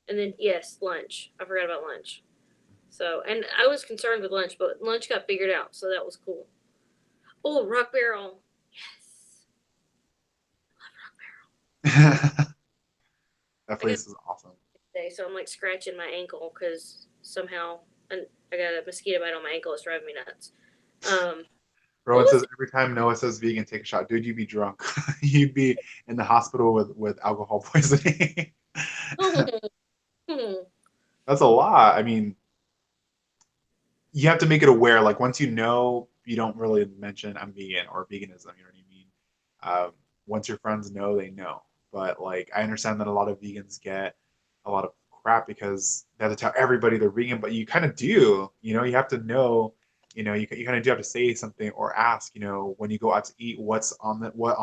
And then yes, lunch. I forgot about lunch. So, and I was concerned with lunch, but lunch got figured out, so that was cool. Oh, Rock Barrel. Yes. That I got place is awesome. today, so I'm like scratching my ankle because somehow I got a mosquito bite on my ankle. It's driving me nuts. What Rowan was says every time Noah says vegan, take a shot. Dude, you'd be drunk. You'd be in the hospital with alcohol poisoning. it? Oh, That's a lot. I mean, you have to make it aware. Like once you know, you don't really mention I'm vegan or veganism. You know what I mean? Once your friends know, they know. But like, I understand that a lot of vegans get a lot of crap because they have to tell everybody they're vegan. But you kind of do. You know, you have to know. You know, you kind of do have to say something or ask. You know, when you go out to eat, what on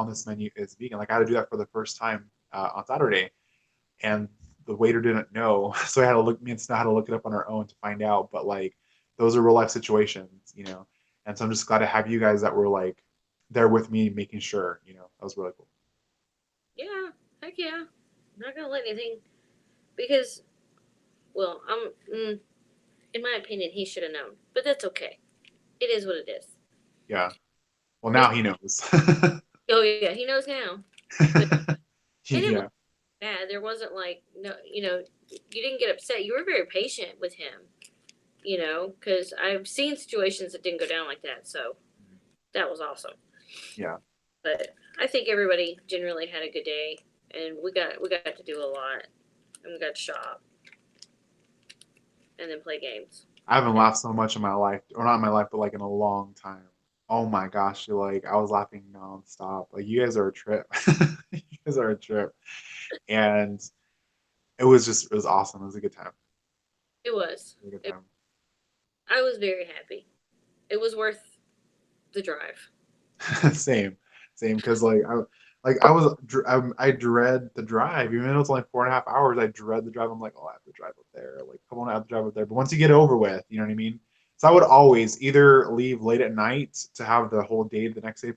this menu is vegan. Like I had to do that for the first time on Saturday, and the waiter didn't know, so I had to look. Me and Snow had to look it up on our own to find out. But like, those are real life situations, you know. And so I'm just glad to have you guys that were like there with me, making sure. You know, that was really cool. yeah. Heck yeah. I'm not gonna let anything because, well, in my opinion, he should have known, but that's okay. It is what it is. Yeah. Well, There's now he knows. oh yeah, he knows now, but and it was Yeah. bad. There wasn't like no, you didn't get upset. You were very patient with him, because I've seen situations that didn't go down like that. So that was awesome. Yeah. But I think everybody generally had a good day, and we got to do a lot, and we got to shop, and then play games. I haven't And laughed so much in my life, or not in my life, but like in a long time. Oh my gosh, like I was laughing nonstop. Like you guys are a trip. You guys are a trip. And it was awesome. It was a good time. it was. It was a good It, time. I was very happy. It was worth the drive. Same, same. Because like I dread the drive. Even though it's only 4.5 hours, I dread the drive. I'm like, oh, I have to drive up there. Like, come on, I have to drive up there. But once you get it over with, you know what I mean. So I would always either leave late at night to have the whole day the next day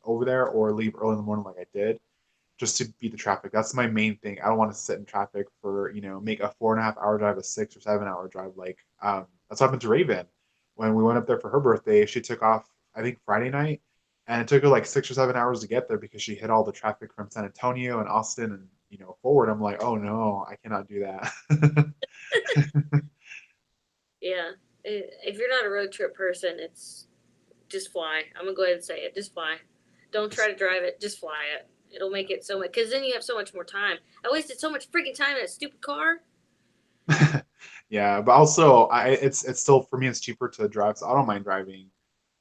over there, or leave early in the morning like I did, just to beat the traffic. That's my main thing. I don't want to sit in traffic for make a 4.5 hour drive a 6 or 7 hour drive. Like that's what happened to Raven when we went up there for her birthday. She took off I think Friday night, and it took her like 6 or 7 hours to get there because she hit all the traffic from San Antonio and Austin and forward. I'm like, oh no, I cannot do that. Yeah. If you're not a road trip person, it's just fly. I'm gonna go ahead and say it. Just fly. Don't try to drive it. Just fly it. It'll make it so much because then you have so much more time. I wasted so much freaking time in a stupid car. Yeah, but also it's still for me it's cheaper to drive, so I don't mind driving.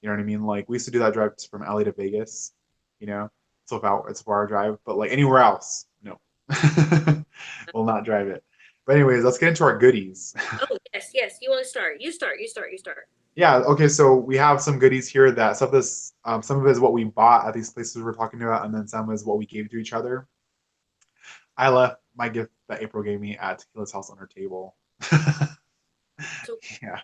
You know what I mean? Like we used to do that drive from LA to Vegas, you know. So about it's a 4 hour drive, but like anywhere else, no. Will not drive it. But anyways, let's get into our goodies. Oh yes, yes. You want to start? You start. You start. You start. Yeah, okay, so we have some goodies here that some of it is what we bought at these places we're talking about, and then some is what we gave to each other. I left my gift that April gave me at Tequila's house on her table. So Yeah.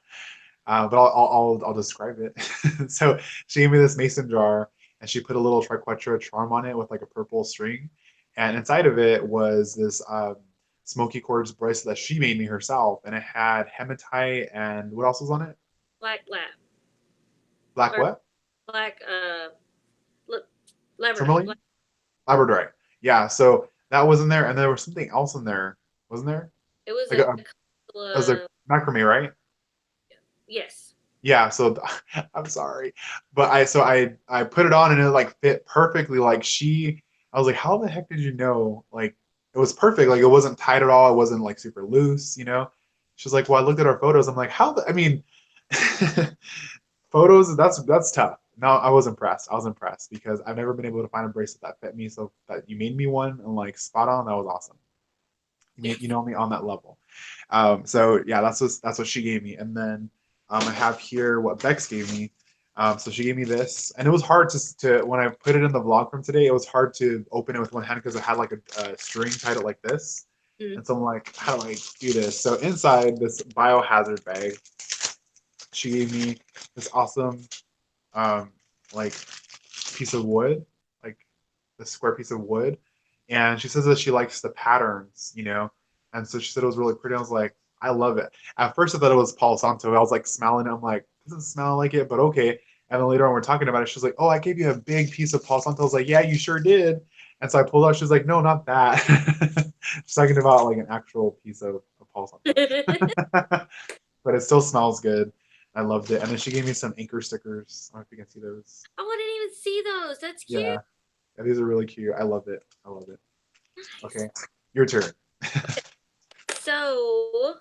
But I'll describe it. So she gave me this mason jar, and she put a little triquetra charm on it with like a purple string, and inside of it was this smoky quartz bracelet that she made me herself, and it had hematite and what else was on it? black lab Black or what? black look Labrador. Tourmaline? Labradorite. Yeah. So that was in there, and there was something else in there, wasn't there? It was Like a it was a macrame, right? yes. Yeah, so I'm sorry, but I put it on and it like fit perfectly. Like I was like, how the heck did you know? Like it was perfect. Like it wasn't tight at all. It wasn't like super loose. She's like, well, I looked at our photos. I'm like, I mean, photos. That's tough. No, I was impressed. I was impressed because I've never been able to find a bracelet that fit me. So that you made me one and like spot on. That was awesome. You know me on that level. So yeah, that's what she gave me, and then I have here what Bex gave me. So she gave me this, and it was hard to when I put it in the vlog from today. It was hard to open it with one hand because it had like a string tied it like this, Mm. and so I'm like, how do I do this? So inside this biohazard bag, she gave me this awesome um, like piece of wood, like this square piece of wood, and she says that she likes the patterns. And so she said it was really pretty. I was like, I love it. At first, I thought it was Palo Santo. I was like smelling it. I'm like, doesn't smell like it, but okay. And then later on, we're talking about it. She's like, oh, I gave you a big piece of Palo Santo. I was like, yeah, you sure did. And so I pulled out. She's like, no, not that. She's talking about like an actual piece of Palo Santo, but it still smells good. I loved it. And then she gave me some anchor stickers. I don't know if you can see those. Oh, I didn't even see those. That's cute. Yeah, yeah, these are really cute. I love it. I love it. Nice. Okay, your turn. So,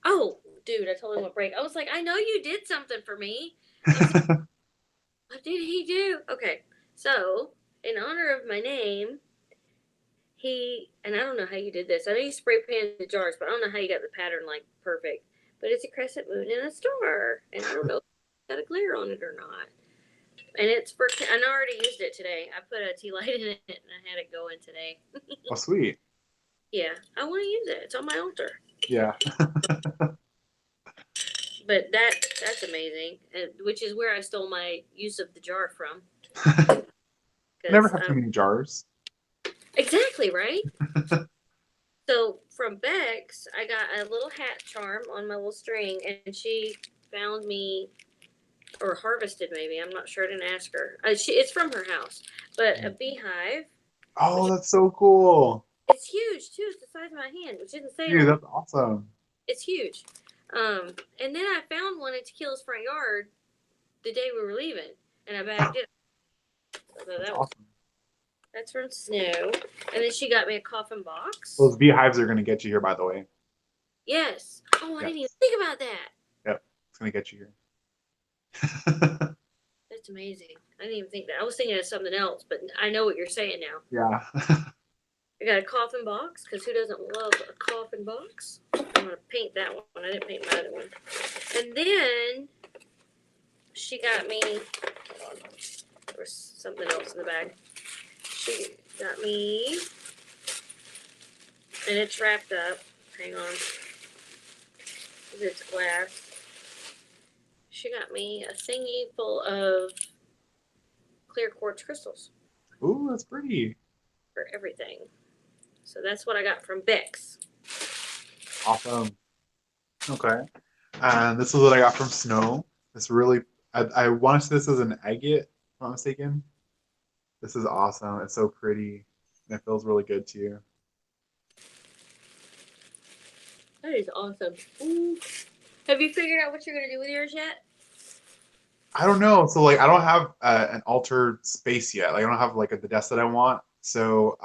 oh, dude, I totally went break. I was like, I know you did something for me. I was like, what did he do? Okay, so in honor of my name, and I don't know how you did this. I know you spray painted the jars, but I don't know how you got the pattern like perfect. But it's a crescent moon and a star, and I don't know if it's got a glare on it or not. And it's I already used it today. I put a tea light in it and I had it going today. Oh, sweet. Yeah, I want to use it. It's on my altar. Yeah. But that's amazing, which is where I stole my use of the jar from. Never have too many jars. Exactly, right? So from Bex, I got a little hat charm on my little string, and she found me, or harvested maybe. I'm not sure. I didn't ask her. It's from her house, but a beehive. Oh, that's so cool. It's huge too. It's the size of my hand, which didn't say a Dude, lot. that's awesome. It's huge. And then I found one in Tequila's front yard the day we were leaving, and I bagged it. So That's awesome. That's from Snow. And then she got me a coffin box. Those beehives are gonna get you here, by the way. Yes. Oh, I didn't even think about that. Yep, it's gonna get you here. That's amazing. I didn't even think that. I was thinking of something else, but I know what you're saying now. Yeah. I got a coffin box, because who doesn't love a coffin box? I'm going to paint that one. I didn't paint my other one. And then she got me, there was something else in the bag. She got me, and it's wrapped up. Hang on. It's glass. She got me a thingy full of clear quartz crystals. Ooh, that's pretty. For everything. So that's what I got from Bex. Awesome. Okay. And this is what I got from Snow. It's really, I want to say this is an agate, if I'm not mistaken. This is awesome. It's so pretty. And it feels really good too. That is awesome. Ooh. Have you figured out what you're going to do with yours yet? I don't know. So like, I don't have an altar space yet. Like, I don't have like the desk that I want. So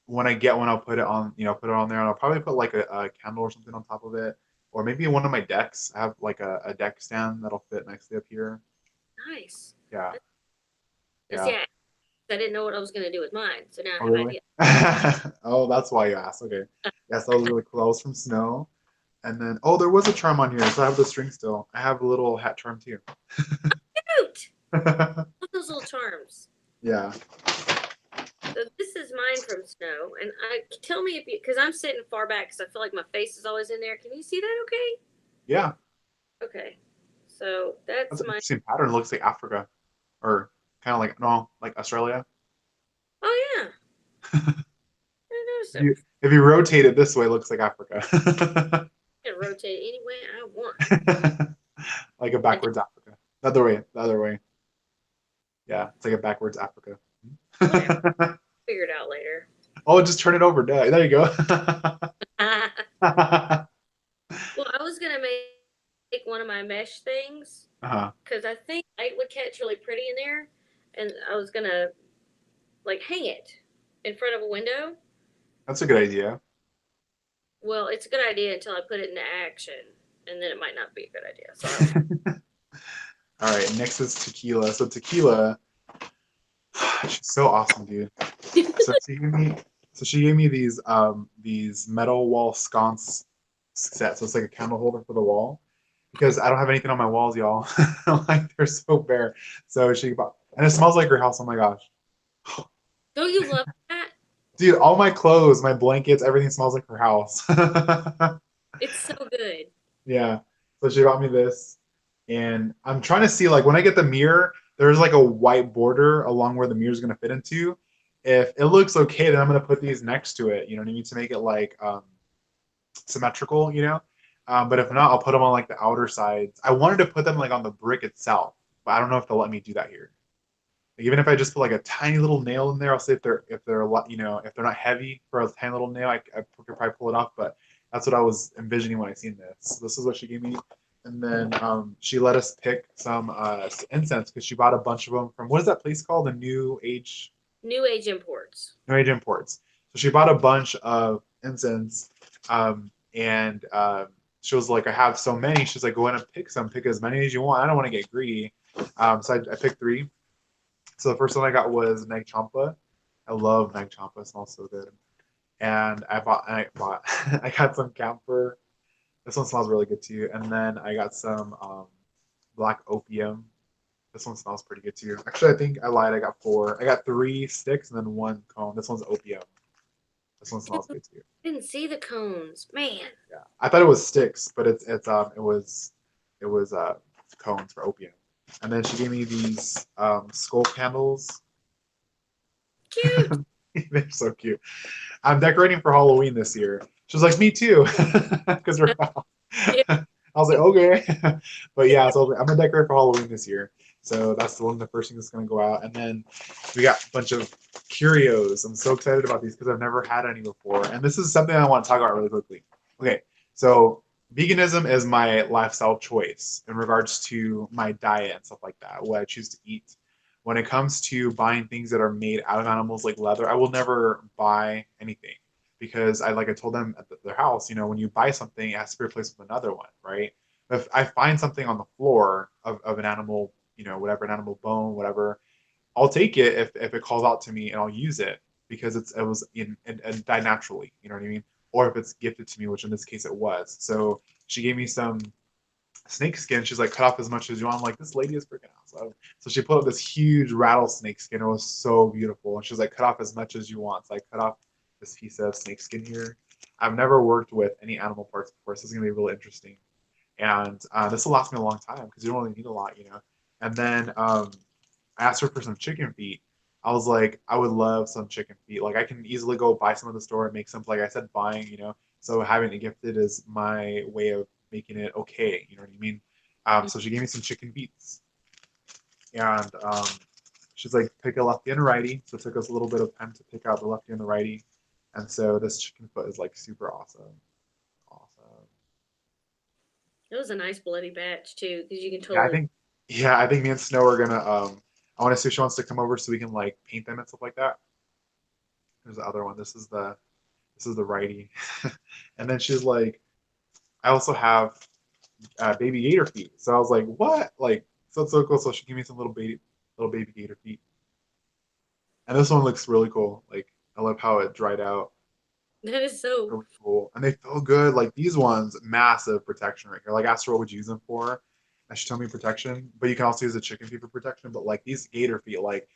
when I get one, I'll put it on, put it on there, and I'll probably put like a candle or something on top of it, or maybe one of my decks. I have like a deck stand that'll fit nicely up here. Nice. Yeah. Yeah. See, I didn't know what I was going to do with mine, so now I have an Really? idea. Oh, that's why you asked. Okay. Yes, that was really cool. That was from Snow. And then, oh, there was a charm on here, so I have the string still. I have a little hat charm too. Cute! Love those little charms. Yeah. So this is mine from Snow, and tell me if you, because I'm sitting far back, because I feel like my face is always in there. Can you see that? Okay. Yeah. Okay. So that's That's an my. interesting pattern. It looks like Africa, or kind of like like Australia. Oh yeah. I noticed it. If you rotate it this way, it looks like Africa. I can rotate any way I want. Like a backwards Africa. The other way. The other way. Yeah, it's like a backwards Africa. Whatever. Figure it out later. Oh, just turn it over. There you go. Well, I my mesh things Uh-huh. because I think it would catch really pretty in there, and I was gonna like hang it in front of a window. That's a good idea. Well, it's a good idea until I put it into action, and then it might not be a good idea. So I don't know. All right, next is tequila. So tequila, she's so awesome, dude. So she gave me these metal wall sconce sets. So it's like a candle holder for the wall because I don't have anything on my walls, y'all. Like they're so bare. So she bought, and it smells like her house. Oh my gosh, Don't you love that? dude! All my clothes, my blankets, everything smells like her house. It's so good. Yeah. So she bought me this, and I'm trying to see like when I get the mirror, there's like a white border along where the mirror is gonna fit into. If it looks okay, then I'm gonna put these next to it. You know what I mean, to make it like symmetrical. But if not, I'll put them on like the outer sides. I wanted to put them like on the brick itself, but I don't know if they'll let me do that here. Like, even if I just put like a tiny little nail in there, I'll see if they're a lot, if they're not heavy for a tiny little nail, I could probably pull it off. But that's what I was envisioning when I seen this. This is what she gave me, and then she let us pick some incense because she bought a bunch of them from what is that place called? The New Age imports. New Age Imports. So she bought a bunch of incense, and she was like, "I have so many." She's like, "Go in and pick some. Pick as many as you want. I don't want to get greedy." So I picked three. So the first one I got was Nag Champa. I love Nag Champa. It smells so good. And I got some camphor. This one smells really good too. And then I got some black opium. This one smells pretty good too. Actually, I think I lied. I got four. I got three sticks and then one cone. This one's opium. This one smells good too. Didn't see the cones, man. Yeah, I thought it was sticks, but it was cones for opium. And then she gave me these skull candles. Cute. They're so cute. I'm decorating for Halloween this year. She was like, me too, because we're. Yeah. I was like, okay, but yeah, so I was like, I'm gonna decorate for Halloween this year. So that's one of the first things that's gonna go out, and then we got a bunch of curios. I'm so excited about these because I've never had any before, and this is something I want to talk about really quickly. Okay, so veganism is my lifestyle choice in regards to my diet and stuff like that, what I choose to eat. When it comes to buying things that are made out of animals like leather, I will never buy anything because I told them at their house, when you buy something, it has to be replaced with another one, right? If I find something on the floor of an animal, whatever, an animal bone, whatever, I'll take it if it calls out to me and I'll use it because it was and died naturally, you know what I mean? Or if it's gifted to me, which in this case it was. So she gave me some snake skin. She's like, cut off as much as you want. I'm like, this lady is freaking awesome. So she put up this huge rattlesnake skin. It was so beautiful. And she's like, cut off as much as you want. So I cut off this piece of snake skin here. I've never worked with any animal parts before, so this is gonna be really interesting. And this will last me a long time because you don't really need a lot. And then I asked her for some chicken feet. I was like, I would love some chicken feet. Like I can easily go buy some at the store and make some. Like I said, buying. So having it gifted is my way of making it okay. You know what I mean? So she gave me some chicken feets, and she's like, pick a lefty and a righty. So it took us a little bit of time to pick out the lefty and the righty. And so this chicken foot is like super awesome. Awesome. It was a nice bloody batch too, because you can Yeah, totally. I think me and Snow are gonna I want to see if she wants to come over so we can like paint them and stuff like that. There's the other one. This is the righty. And then she's like, I also have baby gator feet. So I was like, what? Like, so it's so cool. So she gave me some little baby gator feet. And this one looks really cool. Like, I love how it dried out. That is so. Really cool. And they feel good. Like these ones, massive protection right here. Like, asked her what would you use them for. And she told me protection. But you can also use the chicken feet for protection. But like these gator feet, like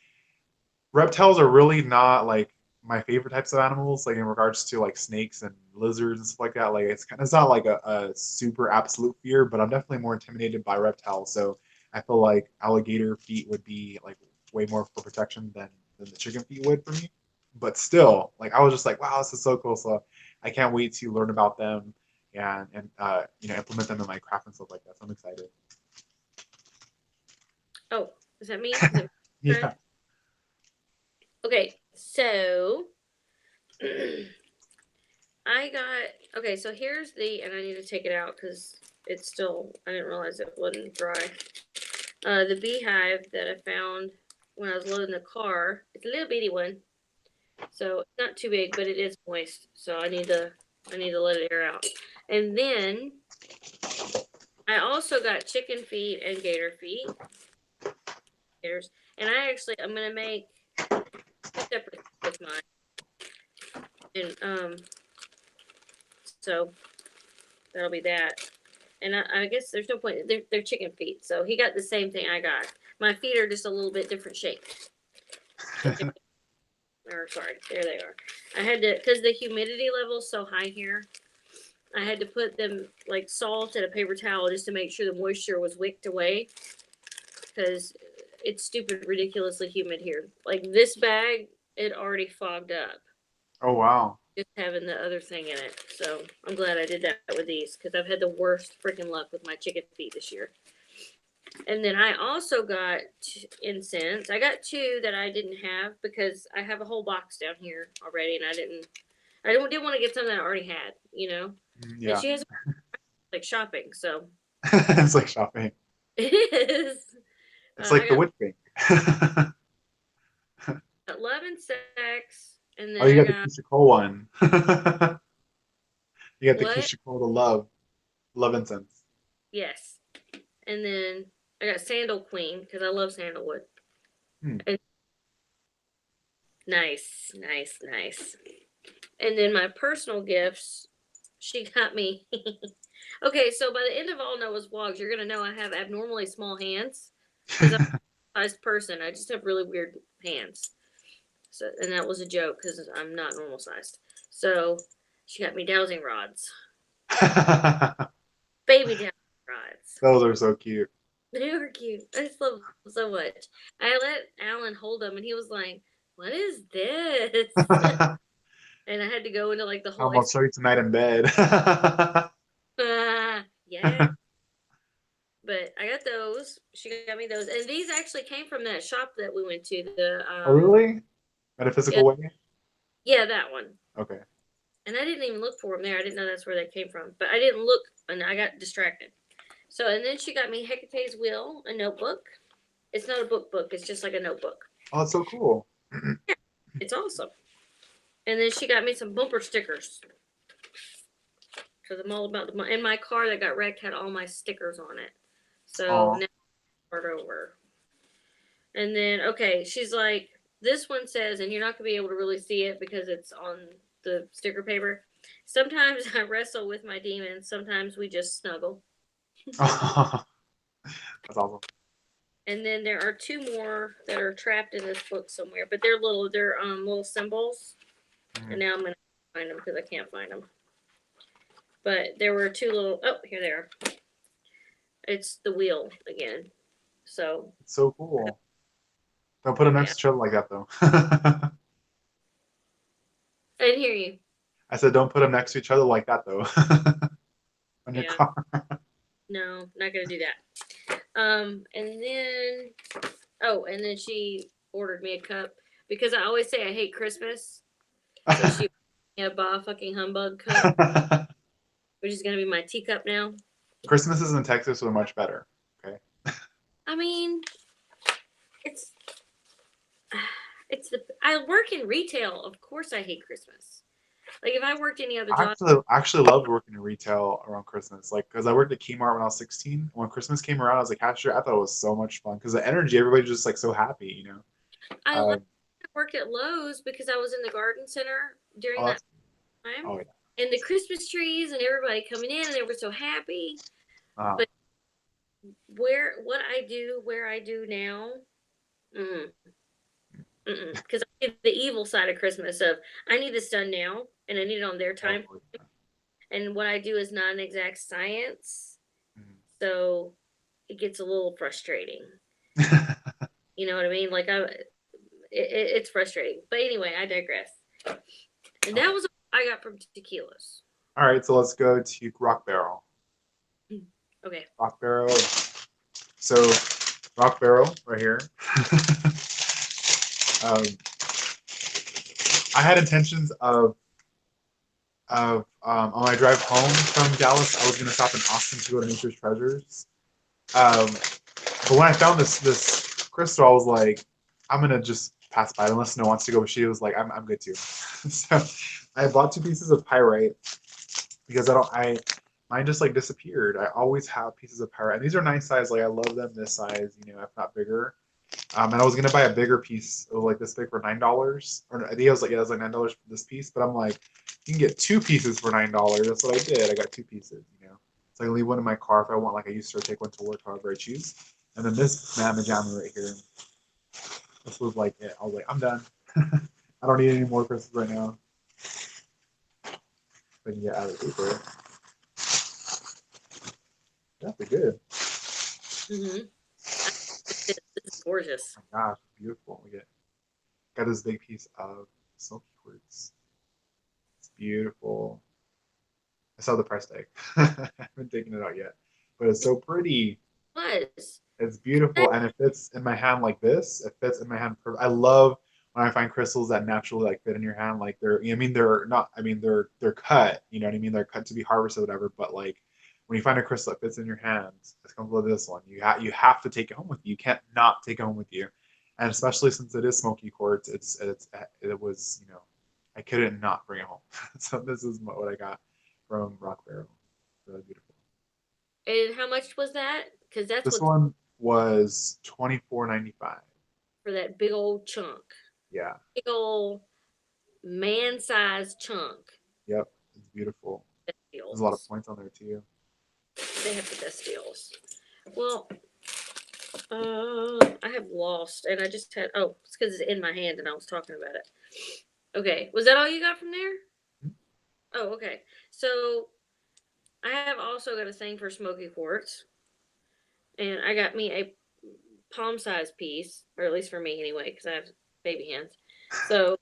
reptiles are really not like my favorite types of animals, like in regards to like snakes and lizards and stuff like that. Like it's not like a super absolute fear, but I'm definitely more intimidated by reptiles. So I feel like alligator feet would be like way more for protection than the chicken feet would for me. But still, like I was just like, wow, this is so cool. So I can't wait to learn about them and implement them in my craft and stuff like that. So I'm excited. Oh, is that me? Is it my Yeah. turn? Okay, so I got. Okay, so here's the, and I need to take it out because it's still, I didn't realize it wasn't dry. The beehive that I found when I was loading the car, it's a little bitty one. So it's not too big, but it is moist. So I need to let it air out. And then I also got chicken feet and gator feet. Gators. And I'm gonna make two separate with mine. And so that'll be that. And I guess there's no point. They're chicken feet. So he got the same thing I got. My feet are just a little bit different shape. Or sorry, there they are. I had to, because the humidity level's so high here, I had to put them like salt in a paper towel just to make sure the moisture was wicked away. Because it's stupid, ridiculously humid here. Like this bag, it already fogged up. Oh wow. Just having the other thing in it. So I'm glad I did that with these because I've had the worst freaking luck with my chicken feet this year. And then I also got incense. I got two that I didn't have because I have a whole box down here already, and I didn't want to get something that I already had, you know. Yeah. And she has like shopping, so It's like shopping. it is. It's like I the got Witchy. love and sex, and Oh, then you I got the got Keisha Cole one. You got the what? Keisha Cole, the love incense. Yes, and then I got Sandal Queen because I love sandalwood. Hmm. And nice, nice, nice. And then my personal gifts, she got me. Okay, so by the end of all Noah's vlogs, you're gonna know I have abnormally small hands because I'm a sized person. I just have really weird hands. So, and that was a joke because I'm not normal sized. So she got me dowsing rods, baby dowsing rods. Those are so cute. They were cute. I just love them so much. I let Alan hold them, and he was like, "What is this?" I'm And I had to go into like the whole gonna show you tonight in bed. yeah. But I got those. She got me those, and these actually came from that shop that we went to. The Oh, really? yeah, Metaphysical way? yeah, that one. Okay. And I didn't even look for them there. I didn't know that's where they came from. But I didn't look, and I got distracted. So, and then she got me Hecate's Wheel, a notebook. It's not a book. It's just like a notebook. Oh, that's so cool. Yeah, it's awesome. And then she got me some bumper stickers. Because I'm all about the. And my car that got wrecked had all my stickers on it. So Oh. now start over. And then, okay, she's like, this one says, and you're not going to be able to really see it because it's on the sticker paper. Sometimes I wrestle with my demons. Sometimes we just snuggle. That's awesome. And then there are two more that are trapped in this book somewhere, but they're little symbols. And now I'm going to find them because I can't find them. But there were two little, oh, here they are. It's the wheel again. So. It's so cool. Don't put them next to each other like that, though. I didn't hear you. I said, don't put them next to each other like that, though. On your car. No, not gonna do that. And then, and then she ordered me a cup because I always say I hate Christmas. So she a bah fucking humbug cup, which is gonna be my teacup now. Christmases in Texas are much better. Okay. I mean, I work in retail. Of course, I hate Christmas. Like if I worked any other job, I actually loved working in retail around Christmas. Like, because I worked at Kmart when I was 16. When Christmas came around, I was a cashier. I thought it was so much fun because the energy, everybody's just like so happy, you know. I worked at Lowe's because I was in the garden center during that time. Oh, yeah. And the Christmas trees and everybody coming in and they were so happy. But where I do now, because I get the evil side of Christmas of I need this done now and I need it on their time. Oh, yeah. And what I do is not an exact science. So it gets a little frustrating. You know what I mean? Like it's frustrating. But anyway, I digress. And that was what I got from tequilas. All right, so let's go to Rock Barrel. Okay. Rock Barrel. So, Rock Barrel right here. I had intentions of of on my drive home from Dallas, I was gonna stop in Austin to go to Nature's Treasures. Um, but when I found this crystal, I was like, I'm gonna just pass by unless Snow wants to go. But she was like, I'm good too. So I bought 2 pieces of pyrite because mine just like disappeared. I always have pieces of pyrite, and these are nice size. Like I love them this size, if not bigger. And I was gonna buy a bigger piece. It was like this big for $9. Or I think it was like, yeah, it was like $9 for this piece. But I'm like, you can get 2 pieces for $9. That's what I did. I got 2 pieces. So I can leave one in my car if I want. Like I used to take one to work, however I choose. And then this mamma jamma right here. This was like it. I was like, I'm done. I don't need any more crystals right now. If I can get out of the paper. Yeah, they're good. Mm-hmm. This is gorgeous. Oh my gosh, beautiful. We got this big piece of smoky quartz. It's beautiful. I saw the price tag. I haven't taken it out yet, but it's so pretty. Was. It's beautiful, and it fits in my hand like this. It fits in my hand. I love when I find crystals that naturally like fit in your hand. Like they're not. I mean, they're cut. You know what I mean? They're cut to be harvested, or whatever. But like when you find a crystal that fits in your hands, it's comes with this one. You have to take it home with you. You can't not take it home with you, and especially since it is smoky quartz, it was I couldn't not bring it home. So this is what I got from Rock Barrel. Really beautiful. And how much was that? Because that's This what's one was $24.95. for that big old chunk. Yeah. Big old man-sized chunk. Yep. It's beautiful. Best There's a lot of deals. points on there too. They have the best deals. Well, I have lost, and I just had. Oh, it's because it's in my hand, and I was talking about it. Okay, was that all you got from there? Oh, okay. So I have also got a thing for smoky quartz, and I got me a palm-sized piece, or at least for me anyway, because I have baby hands. So,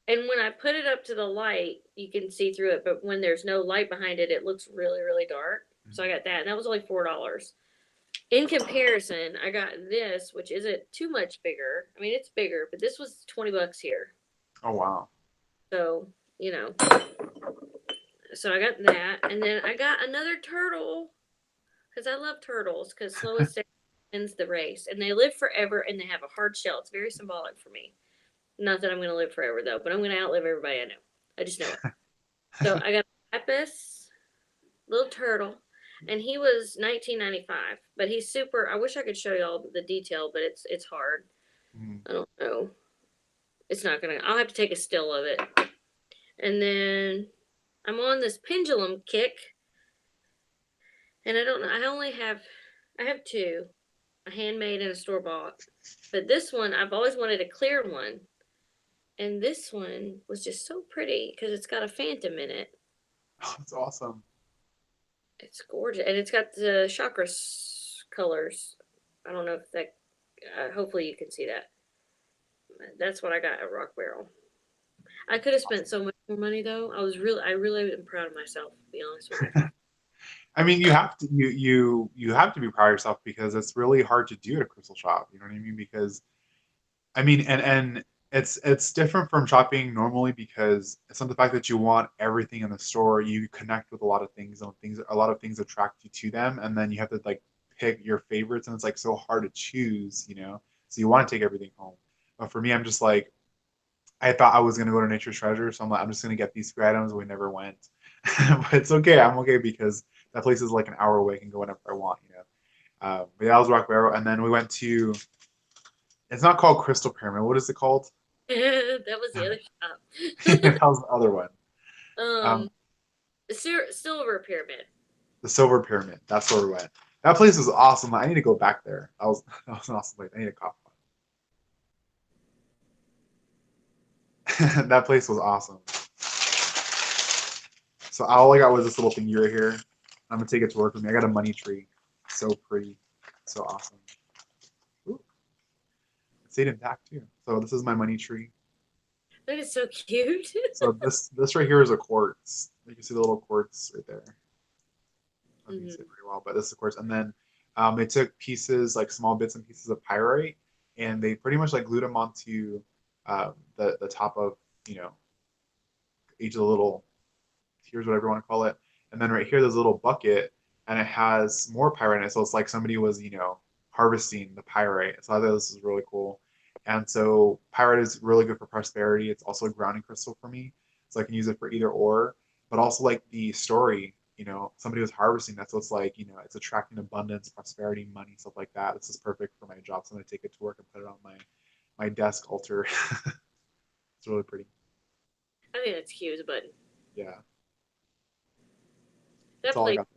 and when I put it up to the light, you can see through it, but when there's no light behind it, it looks really, really dark. So I got that, and that was only $4. In comparison, I got this, which isn't too much bigger. I mean, it's bigger, but this was $20 here. Oh wow. So, so I got that, and then I got another turtle because I love turtles. Because slowest wins the race, and they live forever, and they have a hard shell. It's very symbolic for me. Not that I'm going to live forever though, but I'm going to outlive everybody I know. I just know it. So I got a lapis, little turtle, and he was $19.95. But he's super. I wish I could show you all the detail, but it's hard. I don't know. It's not gonna. I'll have to take a still of it. And then I'm on this pendulum kick, and I don't know. I have two, a handmade and a store bought. But this one, I've always wanted a clear one, and this one was just so pretty because it's got a phantom in it. Oh, that's awesome. It's gorgeous, and it's got the chakra colors. I don't know if that. Hopefully, you can see that. That's what I got at Rock Barrel. I could have spent so much more money though. I really am proud of myself. To be honest with you. I mean, you have to be proud of yourself because it's really hard to do at a crystal shop. You know what I mean? Because I mean, and it's different from shopping normally because it's not the fact that you want everything in the store. You connect with a lot of things, and a lot of things attract you to them, and then you have to like pick your favorites, and it's like so hard to choose. So you want to take everything home. But for me, I'm just like, I thought I was gonna go to Nature's Treasure, so I'm like, I'm just gonna get these 3 items. We never went, but it's okay. I'm okay because that place is like an hour away. I can go whenever I want. But yeah, that was Rock Barrel, and then we went to. It's not called Crystal Pyramid. What is it called? That was the other That shop. was the other one. Um, um, silver pyramid. the Silver Pyramid. That's where we went. That place was awesome. I need to go back there. That was an awesome place. I need a coffee. That place was awesome. So all I got was this little thingy right here. I'm gonna take it to work with me. I got a money tree. So pretty. So awesome. Ooh. It stayed intact too. So this is my money tree. That is so cute. So this right here is a quartz. You can see the little quartz right there. I don't think you see it pretty well, but this is of course. And then they took pieces, like small bits and pieces of pyrite, and they pretty much like glued them onto the top of each of the little tiers, whatever you want to call it. And then right here, there's a little bucket, and it has more pyrite in it. So it's like somebody was, harvesting the pyrite. So I thought this was really cool. And so pyrite is really good for prosperity. It's also a grounding crystal for me, so I can use it for either or. But also like the story, somebody was harvesting that, so it's like it's attracting abundance, prosperity, money, stuff like that. This is perfect for my job, so I'm gonna take it to work and put it on my desk altar. It's really pretty. I think that's cute as a button. Yeah, that's That all I place, got.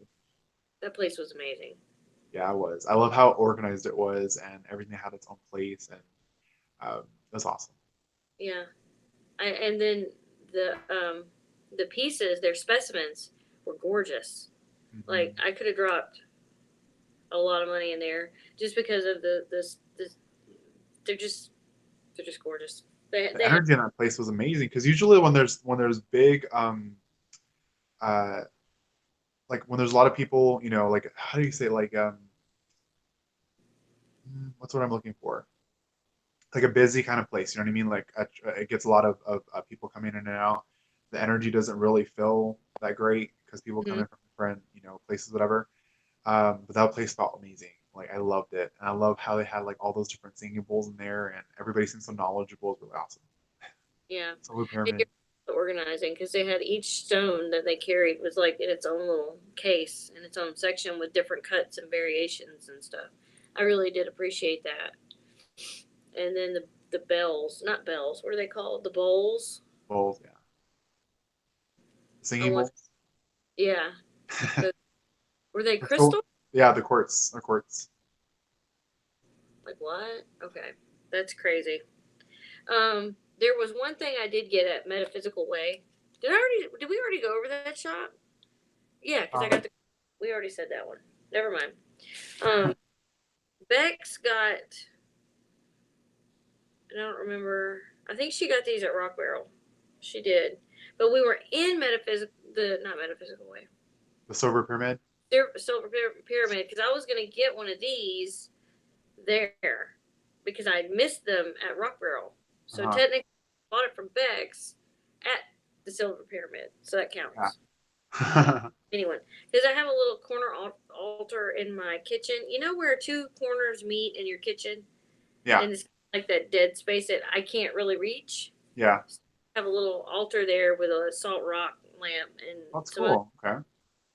that place was amazing. Yeah, it was. I love how organized it was, and everything had its own place, and it was awesome. Yeah, and then the pieces, their specimens, were gorgeous. Like Hmm. I could have dropped a lot of money in there just because of the they're just they're just gorgeous. The They have energy in that place was amazing because usually when there's big uh like when there's a lot of people, like how do you say, like what's what I'm looking for? Like a busy kind of place, you know what I mean? Like it gets a lot of people coming in and out. The energy doesn't really feel that great because people come mhm. in from different, places, whatever. But that place felt amazing. Like I loved it, and I love how they had like all those different singing bowls in there, and everybody seemed so knowledgeable. It was really awesome. Yeah. Silver And pyramid. you're organizing because they had each stone that they carried was like in its own little case in its own section with different cuts and variations and stuff. I really did appreciate that. And then the bells, not bells, what are they called? The bowls. Bowls, yeah. I Singing want, bowls. yeah. The, were they That's cool. crystal? Yeah, the quartz. The quartz. Like what? Okay, that's crazy. There was one thing I did get at Metaphysical Way. Did we already go over that shop? Yeah, because I got Um, the. We already said that one. Never mind. Um, Bex got. I don't remember. I think she got these at Rock Barrel. She did, but we were in Metaphysical. The not Metaphysical Way. the silver pyramid. Silver Pyramid because I was gonna get one of these there because I'd missed them at Rock Barrel. So Uh-huh. technically, I bought it from Bex at the Silver Pyramid, so that Yeah. counts. Anyway, because I have a little corner altar in my kitchen. You know where two corners meet in your kitchen, Yeah. and it's like that dead space that I can't really reach. Yeah. So I have a little altar there with a salt rock lamp and That's some other, cool. Okay.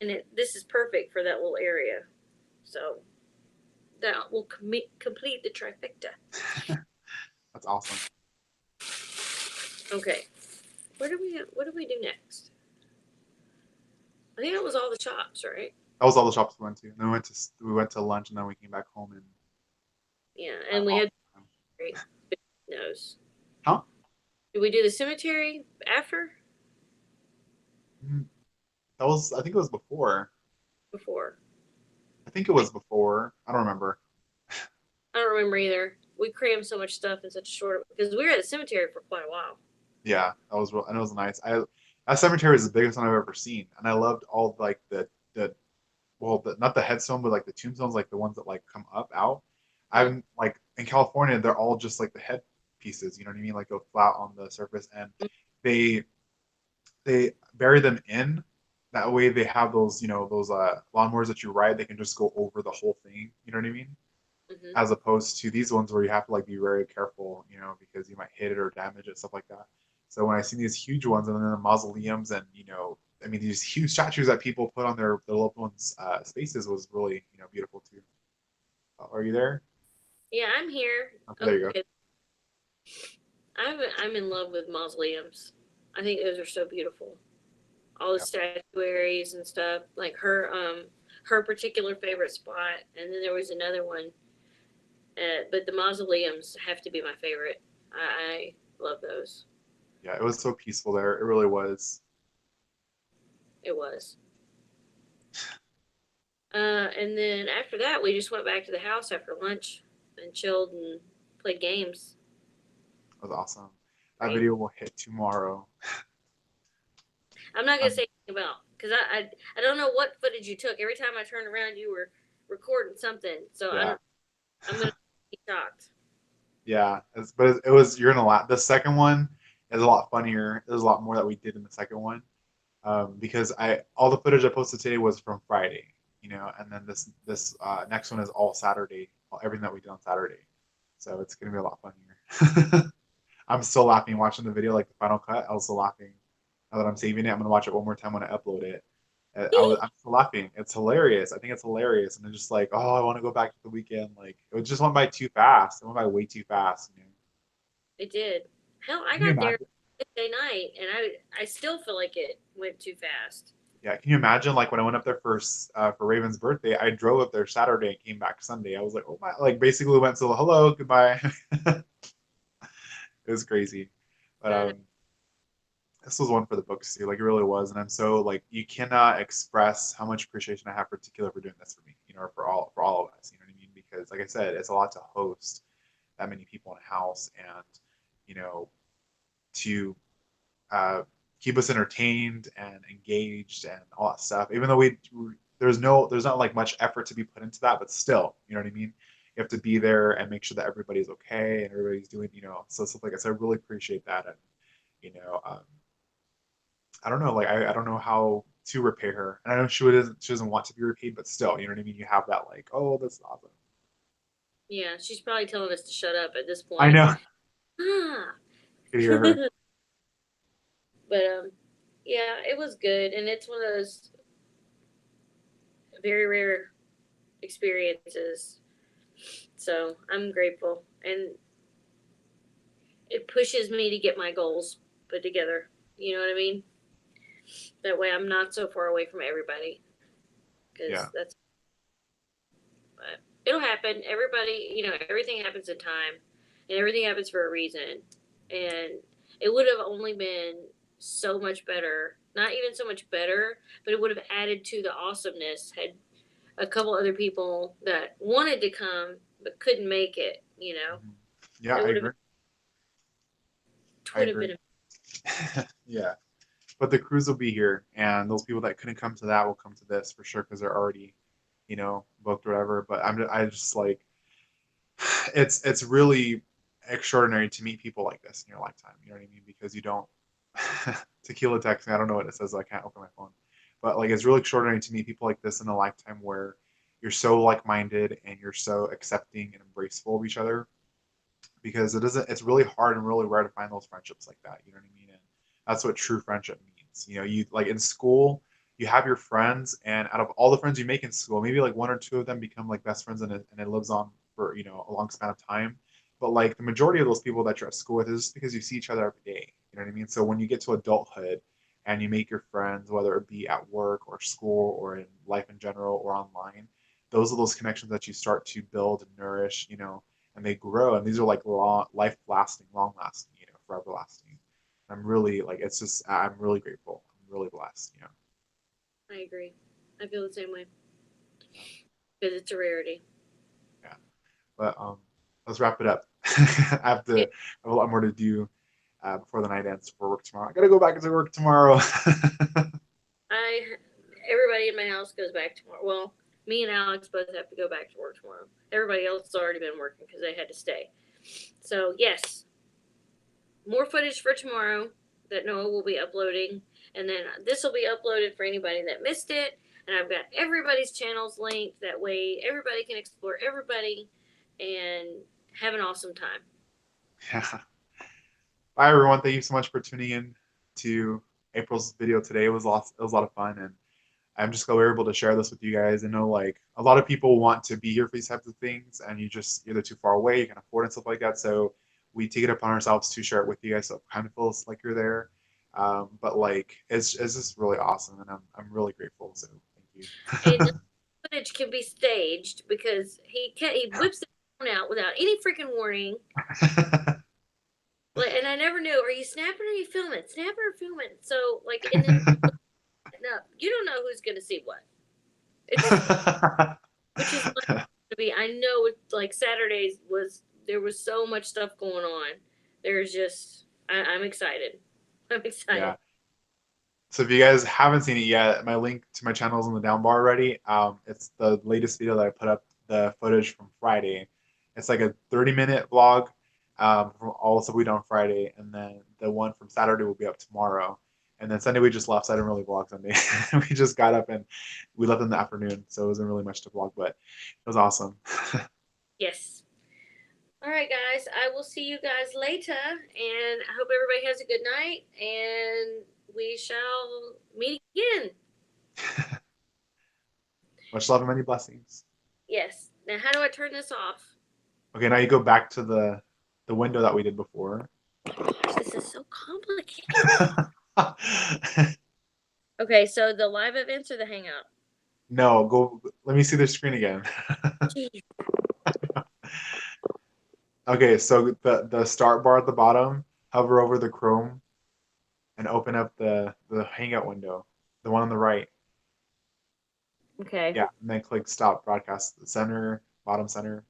and this is perfect for that little area. So that will complete the trifecta. That's awesome. Okay, what do we do next? I think that was all the shops, right? That was all the shops we went to. And then we went to lunch, and then we came back home and Yeah, had and we had awesome. great nose. Huh? Did we do the cemetery after? Mm, That was. I think it was before. Before? I think it was before. I don't remember. I don't remember either. We crammed so much stuff in such a short because we were at the cemetery for quite a while. Yeah, that was real, and it was nice. That cemetery is the biggest one I've ever seen, and I loved all like the well, not the headstone, but like the tombstones, like the ones that like come up out. Mm-hmm. I'm like in California, they're all just like the head pieces. You know what I mean? Like go flat on the surface, and they they bury them in. That way, they have those those lawnmowers that you ride. They can just go over the whole thing. You know what I mean? Mm-hmm. As opposed to these ones where you have to like be very careful, because you might hit it or damage it, stuff like that. So when I see these huge ones and then the mausoleums and I mean these huge statues that people put on their loved ones' spaces was really beautiful too. Are you there? Yeah, I'm here. Okay, there you go. Okay, I'm in love with mausoleums. I think those are so beautiful. All the Yeah. statuaries and stuff. Like her particular favorite spot, and then there was another one. But the mausoleums have to be my favorite. I love those. Yeah, it was so peaceful there. It really was. It was. And then after that, we just went back to the house after lunch and chilled and played games. It was awesome. That Right? video will hit tomorrow. I'm not gonna Um, say anything about because I don't know what footage you took. Every time I turned around, you were recording something. So yeah, I'm gonna be shocked. yeah. But it was, you're gonna laugh. The second one is a lot funnier. There's a lot more that we did in the second one. because all the footage I posted today was from Friday, and then this next one is all Saturday, everything that we did on Saturday. So it's gonna be a lot funnier. I'm still laughing watching the video, like the final cut. I was still laughing. Now that I'm saving it, I'm gonna watch it one more time when I upload it. I'm still laughing. It's hilarious. I think it's hilarious, and I'm just like, oh, I want to go back to the weekend. Like it just went by too fast. It went by way too fast. It did. Hell, I Can you got there imagine? Thursday night, and I still feel like it went too fast. Yeah, can you imagine? Like when I went up there for Raven's birthday, I drove up there Saturday and came back Sunday. I was like, oh my! Like basically went to hello, goodbye. It was crazy, but I know. this was one for the books too. Like it really was, and I'm so like you cannot express how much appreciation I have for Tequila for doing this for me, or for all of us. You know what I mean? Because like I said, it's a lot to host that many people in a house, and you know to uh, keep us entertained and engaged and all that stuff. Even though there's not like much effort to be put into that, but still, you know what I mean? You have to be there and make sure that everybody's okay and everybody's doing, so stuff like I said, I really appreciate that. And, you know, um, I don't know, like, I don't know how to repay her. And I know she doesn't want to be repaid, but still, you know what I mean? You have that, like, oh, that's awesome. Yeah, she's probably telling us to shut up at this I point. know. Ah. I could hear her. But yeah, it was good, and it's one of those very rare experiences. So I'm grateful, and it pushes me to get my goals put together. You know what I mean? That way, I'm not so far away from everybody, Yeah. because that's. But it'll happen. Everybody, everything happens in time, and everything happens for a reason. And it would have only been so much better. Not even so much better, but it would have added to the awesomeness had a couple other people that wanted to come but couldn't make it. Mhm. Yeah, It I would have agree. I would have agree. been. Yeah. But the cruise will be here, and those people that couldn't come to that will come to this for sure because they're already, booked or whatever. But I just like it's really extraordinary to meet people like this in your lifetime. You know what I mean? Because you don't tequila text me. I don't know what it says. So I can't open my phone. But like it's really extraordinary to meet people like this in a lifetime where you're so like-minded and you're so accepting and embraceful of each other because it's really hard and really rare to find those friendships like that. You know what I mean? And that's what true friendship means. You like in school, you have your friends, and out of all the friends you make in school, maybe like one or two of them become like best friends, and it lives on for a long span of time. But like the majority of those people that you're at school with is just because you see each other every day. You know what I mean? So when you get to adulthood and you make your friends, whether it be at work or school or in life in general or online, those are those connections that you start to build and nourish, and they grow. And these are like life lasting, long lasting, forever lasting. I'm really like, it's just, I'm really grateful. I'm really blessed. I agree. I feel the same way Yeah. because it's a rarity. Yeah. But let's wrap it up. I Yeah, have a lot more to do before the night ends for work tomorrow. I got to go back to work tomorrow. I everybody in my house goes back tomorrow. Well, me and Alex both have to go back to work tomorrow. Everybody else has already been working because they had to stay. So yes, more footage for tomorrow that Noah will be uploading, and then this will be uploaded for anybody that missed it. And I've got everybody's channels linked. That way, everybody can explore everybody and have an awesome time. Yeah. Bye, everyone. Thank you so much for tuning in to April's video today. It was a lot of fun, and I'm just glad we were able to share this with you guys. I know like a lot of people want to be here for these types of things, and you're too far away, you can afford it and stuff like that. So we take it upon ourselves to share it with you guys, so it kind of feels like you're there. But like it's just really awesome, and I'm really grateful. So thank And you. footage can be staged because he whips the phone out without any freaking warning. Like, and I never knew, are you snapping or are you filming? Snapping or filming? So like, and then no, you don't know who's gonna see what. It's which is what it's gonna be. I know it's like Saturdays there was so much stuff going on. There's just I'm excited. I'm excited. Yeah. So if you guys haven't seen it yet, my link to my channel is in the down bar already. It's the latest video that I put up, the footage from Friday. It's like a 30-minute vlog from all the stuff we did on Friday, and then the one from Saturday will be up tomorrow. And then Sunday we just left, so I didn't really vlog Sunday. We just got up and we left in the afternoon, so it wasn't really much to vlog, but it was awesome. Yes. All right, guys. I will see you guys later, and I hope everybody has a good night, and we shall meet again. Much love and many blessings. Yes. Now, how do I turn this off? Okay, now you go back to the window that we did before. Gosh, this is so complicated. Okay, so the live events or the hangout? No, go. Let me see the screen again. Jeez. Okay, so the start bar at the bottom, hover over the Chrome, and open up the Hangout window, the one on the right. Okay. Yeah, and then click Stop Broadcast. The center, bottom center.